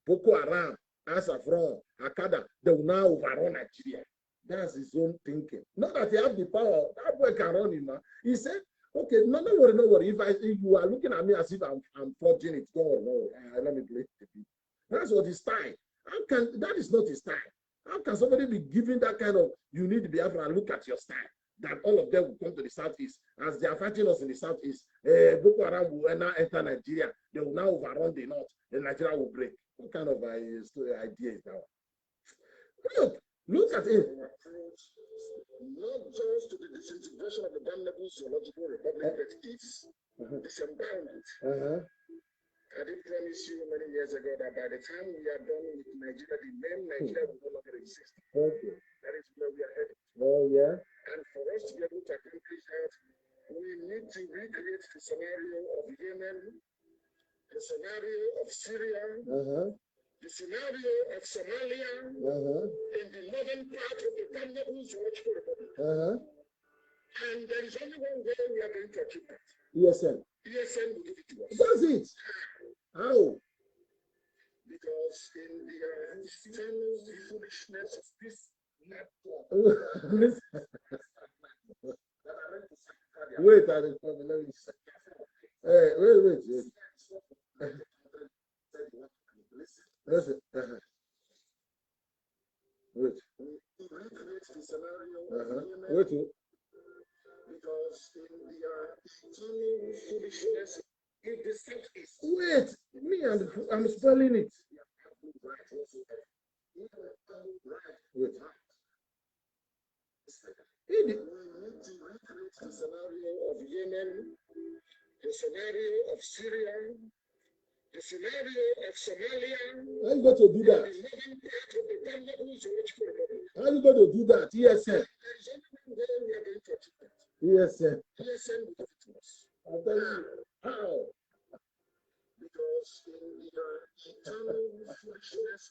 Boko Haram, Asafron, Akada. They will now overrun Nigeria. That's his own thinking. Not that he have the power. That boy can run him, man. He said, okay, no worry. If you are looking at me as if I'm forging it, don't worry. Let me play the beat. That's what his style. That is not his style. How can somebody be giving that kind of, you need to be able to look at your style? That all of them will come to the southeast. As they are fighting us in the southeast, Boko Haram will now enter Nigeria. They will now overrun the north, and Nigeria will break. What kind of idea is that? Look at it. Not just to the disintegration of the damnable zoological republic, but its disembowelment. I did promise you many years ago that by the time we are done with Nigeria, the name Nigeria will no longer exist. Okay. That is where we are headed. Oh, yeah. And for us to be able to accomplish that, we need to recreate the scenario of Yemen, the scenario of Syria, the scenario of Somalia, in the northern part of the damnable zoological republic. And there is only one way we are going to achieve that. ESN. ESN will give it to us. That's it. How? Because in the external foolishness of this network, wait, let me say. Hey, wait. Listen. Wait. we recreate the scenario Wait. because in the external foolishness in the southeast. Wait, I'm spelling it. Wait. We need to recreate the scenario of Yemen, the scenario of Syria, the scenario of Somalia. How you going to do that? How you going to do that? ESN. ESN. ESN will give it to us. I'll tell you. How? Because in your internal foolishness,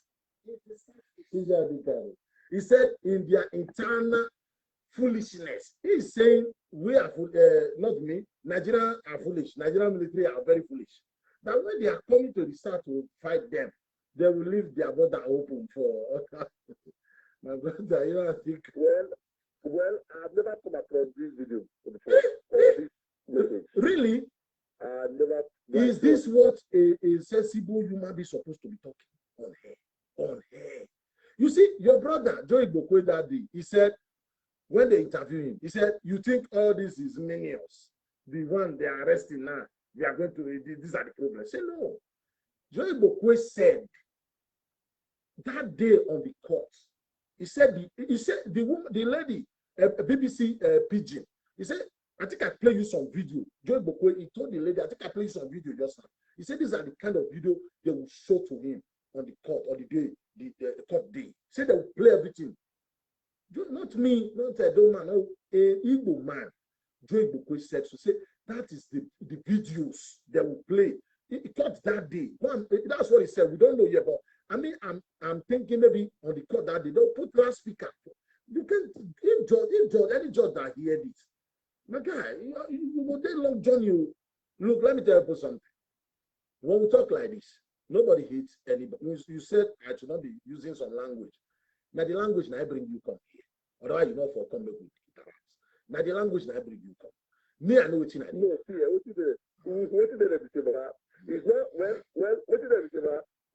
he said in their internal foolishness. He's saying we are not me. Nigeria are foolish. Nigerian military are very foolish. That when they are coming to the south to fight them, they will leave their border open for my brother. You know, I think. Well, I've never come across this video before. Really? Never. Is this what a sensible human being supposed to be talking on here? On here. You see, your brother Joey Bokwe that day, he said when they interviewed him, he said, "You think all this is minions? The one they are arresting now, they are going to. These are the problems." Say no. Joey Bokwe said that day on the court. He said the woman, the lady, BBC Pigeon. He said, I think I play you some video. Joy Bokwe, he told the lady, I think I play you some video just now. He said these are the kind of video they will show to him on the court, on the day, the court day. He said they will play everything. Not me, not a man, no, a Igbo man. Joy Bokwe said, so say that is the videos they will play. He caught that day. That's what he said. We don't know yet, but I mean, I'm thinking maybe on the court that day, they'll put loudspeaker. You can, if any judge that hear this, my guy, you will take long journey. Look, let me tell you something. When we talk like this, nobody hates anybody. You said I should not be using some language. Now the language now I bring you come here. Otherwise, you know for come back with guitars. Now the language now I bring you come. Me, I know what you know. No, see, what did it's not well, what did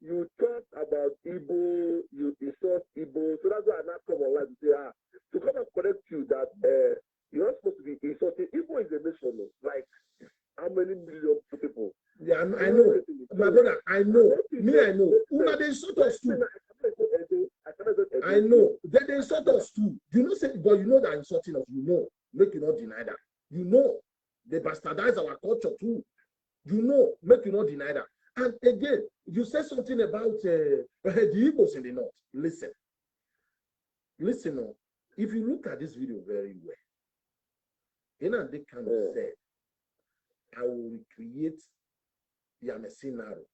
you talk about Igbo, you insult Igbo, so that's why I not come online to say, to come and correct you that you're not supposed to be insulting. Igbo is a nation, like how many million people? Yeah, I know. My brother, I know. Me, I know. Una, they insult us too. I know. They insult us too. You know, say, but you know that insulting us, you know. Make you not deny that. You know. They bastardize our culture too. You know, make you not deny that. And again, you said something about the Igbos in the north. Listen, if you look at this video very well, they kind of said, I will recreate Yamesinaro.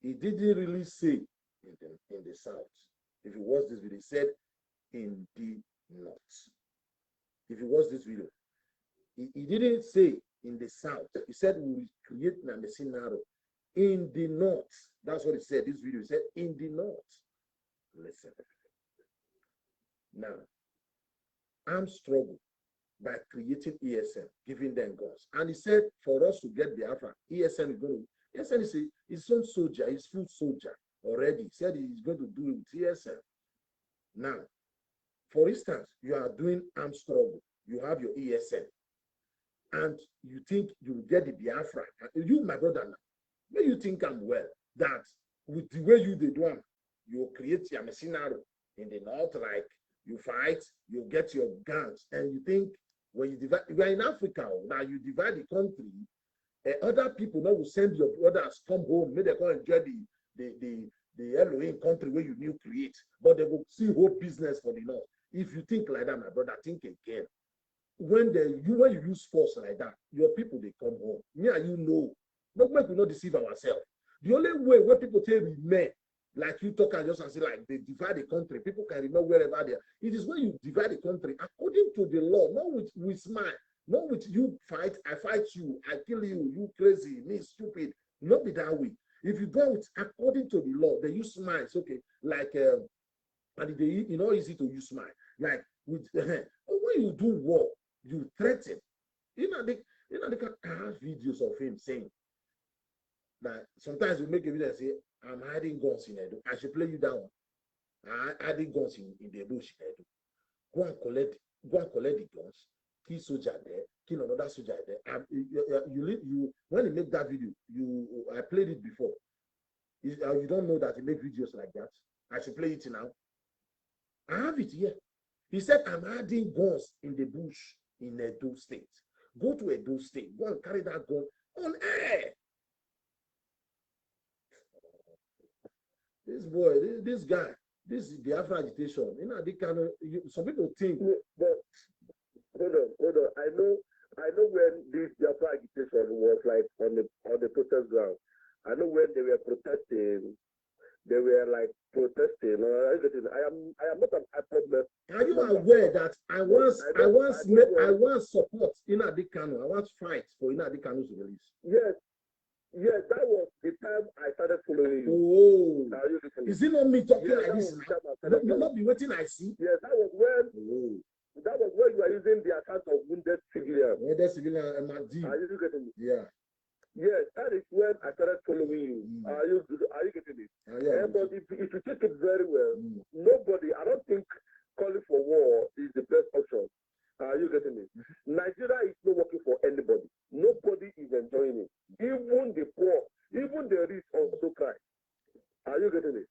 He didn't really say in the south. If you watch this video, he said in the north. If you watch this video, he didn't say in the south. He said we will create Yamesinaro in the north. That's what he said. This video said in the north. Listen. Now, armed struggle by creating ESN, giving them guns. And he said for us to get Biafra, ESN is going to, ESN is his own soldier, his full soldier already. He said he's going to do it with ESN. Now, for instance, you are doing armed struggle. You have your ESN. And you think you will get the Biafra. You, my brother, now, may you think I'm well, that with the way you did one, you create your Yamesinaro in the north, like you fight, you get your guns, and you think when you divide, you are in Africa, now you divide the country, other people now will send your brothers come home, maybe they come enjoy the Elohim country where you new create, but they will see whole business for the north. If you think like that, my brother, think again. When you use force like that, your people they come home. Me and you know. Not make we not deceive ourselves. The only way when people tell me men, like you talk and just say like they divide the country, people can remember wherever they are. It is when you divide the country according to the law, not with smile, not with you fight, I fight you, I kill you, you crazy, me stupid. Not be that way. If you go with according to the law, they use smile. It's okay. Like and they easy to use smile. Like with when you do war, you threaten. They can have videos of him saying that sometimes we make a video and say, I'm hiding guns in Edo. I should play you down. I'm hiding guns in the bush in Edo. Go and collect the guns kill soldier there, kill another soldier there. And you when you make that video, I played it before. You don't know that he make videos like that. I should play it now. I have it here. He said, I'm adding guns in the bush in Edo State. Go to Edo State. Go and carry that gun on air. This boy, this guy, this is the Afro agitation. You know, they can. Some people think. But hold on. I know when this Afro agitation was like on the protest ground. I know when they were protesting. They were like protesting. I am not an problem. Are you aware that I once support Nnamdi Kanu? I once fight for Nnamdi Kanu's release. Yes, that was the time I started following you. Oh, is it not me talking like this now? You'll not be waiting. I see. Yes, that was when. That was when you are using the account of wounded civilians. Wounded civilian, MRD. Are you getting it? Yeah. Yes, that is when I started following you. Are you getting it? Yeah. But if you take it very well, nobody, I don't think calling for war is the best option. Are you getting it? Nigeria is not working for anybody. Nobody is enjoying it. Even the poor, even the rich also cry. Are you getting it?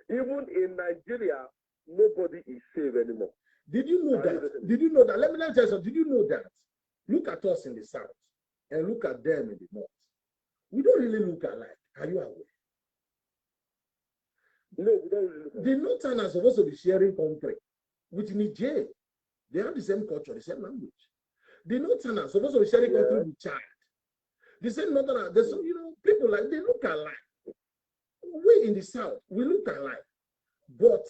Even in Nigeria, nobody is safe anymore. Did you know that? Did you know that? Let me tell you something. Did you know that? Look at us in the south and look at them in the north. We don't really look alike. Are you aware? No, we don't really look alike. The Northerners are supposed to be sharing country with Niger. They have the same culture, the same language. The Northerners are supposed to be sharing country with Chad. The same Northerners, there's some, people like, they look alike. We in the south, we look alike. But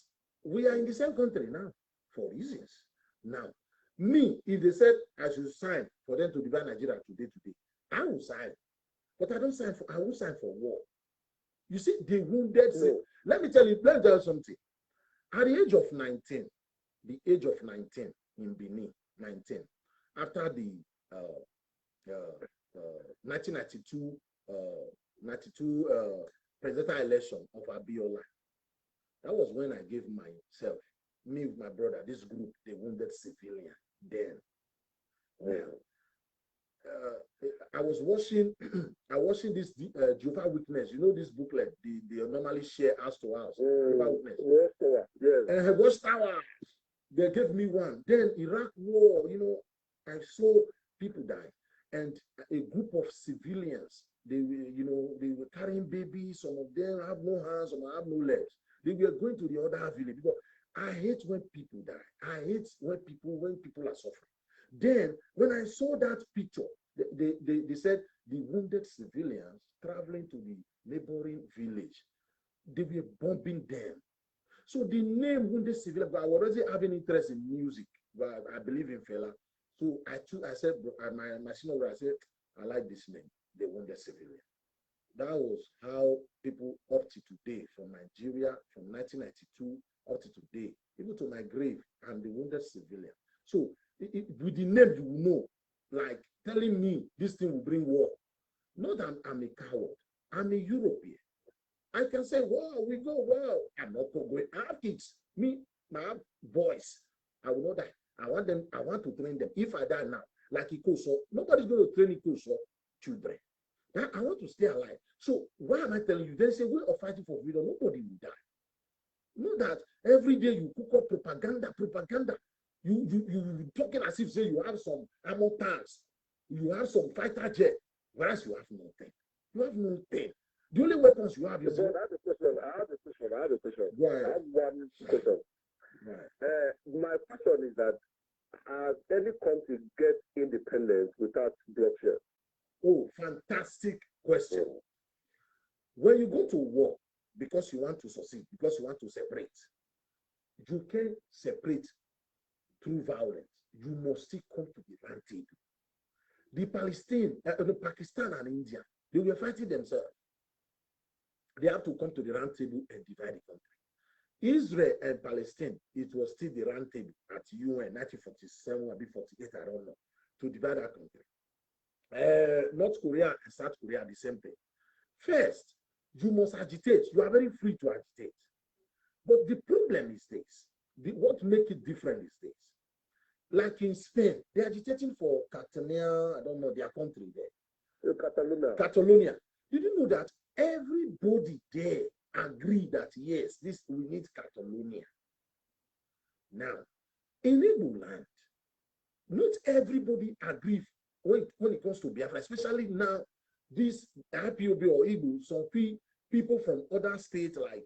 we are in the same country now for reasons. Now, me, if they said I should sign for them to divide Nigeria today, I will sign. But I won't sign for war. You see, the wounded. No. Let me tell you something. At the age of 19 in Benin, 19, after the 1992 presidential election of Abiola, that was when I gave myself, me with my brother, this group, the wounded civilian. Then, I was watching this Jehovah Witness. You know this booklet they normally share house to house. Jehovah Witness. Yes. And Watchtower. They gave me one. Then Iraq War. I saw people die, and a group of civilians. They were carrying babies. Some of them have no hands, some have no legs. They were going to the other village because I hate when people die. I hate when people are suffering. Then, when I saw that picture, they said the wounded civilians traveling to the neighboring village, they were bombing them. So the name wounded civilians, I was already having interest in music, but I believe in fella. So I said, my senior, I said, I like this name, the wounded civilian. That was how people up to today, from Nigeria, from 1992 up to today, even to my grave, I'm the wounded civilian. So with the name, you know, like telling me this thing will bring war. Not that I'm a coward. I'm a European. I can say, wow, we go well. I'm not going. I have kids. Me, my boys. I will not die. I want to train them. If I die now, like Ikoso, nobody's going to train Ikoso children. Now, I want to stay alive. So why am I telling you? There's a way of fighting for freedom. Nobody will die. Know that every day you cook up propaganda. You talking as if say you have some armor tanks, you have some fighter jet, whereas you have nothing. You have nothing. The only weapons you have is. I have a question. I have one question. Right. My question is that has any country get independence without bloodshed? Oh, fantastic question. When you go to war because you want to succeed, because you want to separate, you can separate through violence. You must still come to the round table. The Pakistan and India, they were fighting themselves. They have to come to the round table and divide the country. Israel and Palestine, it was still the round table at UN 1947 or 48, I don't know, to divide that country. North Korea and South Korea, the same thing. First, you must agitate. You are very free to agitate. But the problem is this. What makes it different is this. Like in Spain, they're agitating for Catalonia, I don't know, their country there. Catalonia. Did you know that everybody there agreed that yes, we need Catalonia? Now, in Igbo land, not everybody agrees when it comes to Biafra, especially now, this IPOB or Igbo, some people from other states like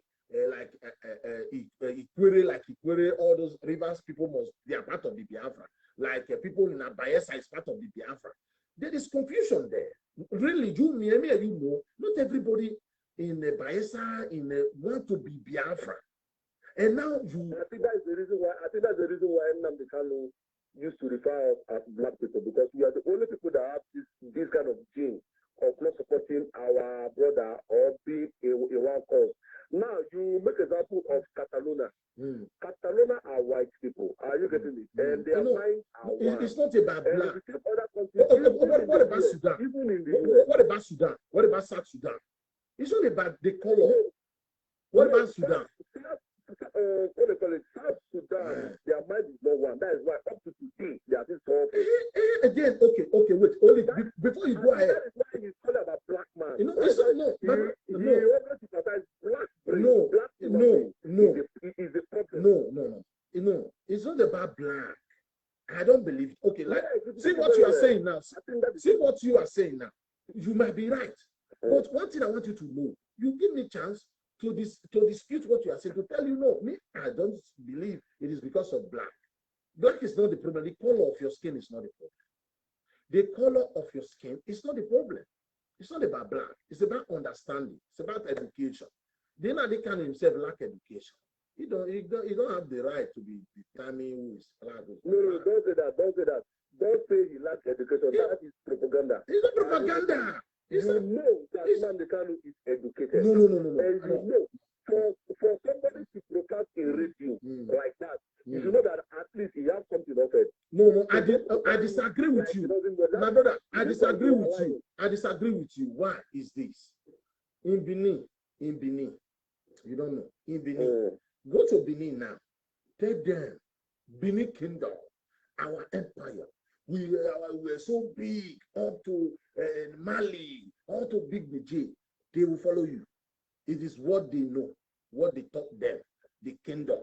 Ikwere, all those rivers people they are part of the Biafra. Like people in Bayelsa is part of the Biafra. There is confusion there. Really, you know, not everybody in Bayelsa want to be Biafra. And now I think that's the reason why Nnamdi Kanu used to refer us as black people, because we are the only people that have this kind of gene of not supporting our brother or being a one cause. Now you make example of Catalonia. Catalonia are white people. Are you getting it? And their minds are white. It's not about black. Other countries, what about Sudan? Even in the what about Sudan? What about South Sudan? It's not about the color. What about Sudan? What they call it, South Sudan, their mind is not one. That is why up to today they are still talking. Again, okay, wait. Only before you go ahead. That is why he's calling about black man. You know, it's not no. No, it's not about black. I don't believe it. Okay, like see what you are saying now. See what you are saying now. You might be right. But one thing I want you to know, you give me a chance to dispute what you are saying, to tell you no, me, I don't believe it is because of black. Black is not the problem. The color of your skin is not the problem. The color of your skin is not the problem. It's not about black. It's about understanding. It's about education. Then they can himself lack education. You don't have the right to be determining who is black. No, don't say that. Don't say that. Don't say he lacks education. That is propaganda. It's not propaganda. You know that Nnamdi Kanu is educated. No. And you know, for somebody to broadcast a radio like that, you should know that at least he has something of it. No, I disagree with you. My brother, I disagree with you. I disagree with you. Why is this? In Benin, you don't know. In Benin, go to Benin now. Tell them, Benin Kingdom, our empire. We were so big, up to Mali, up to Big Niger. They will follow you. It is what they know, what they taught them, the kingdom.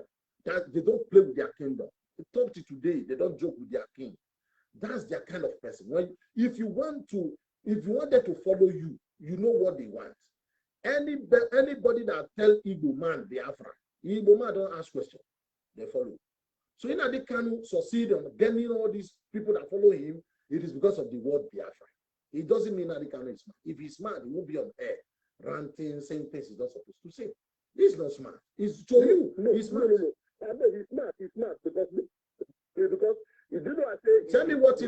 That they don't play with their kingdom. They talk to today, they don't joke with their king. That's their kind of person. If you want them to follow you, you know what they want. Anybody that tell Igbo man Biafra, Igbo man don't ask questions. They follow. So Nnamdi Kanu succeed on getting all these people that follow him. It is because of the word Biafra. It doesn't mean Nnamdi Kanu is smart. If he's smart, he won't be on air, ranting, saying things he's not supposed to say. He's not smart. He's to you. He's smart. No. I know he's smart. He's smart because you do know I say. Tell me what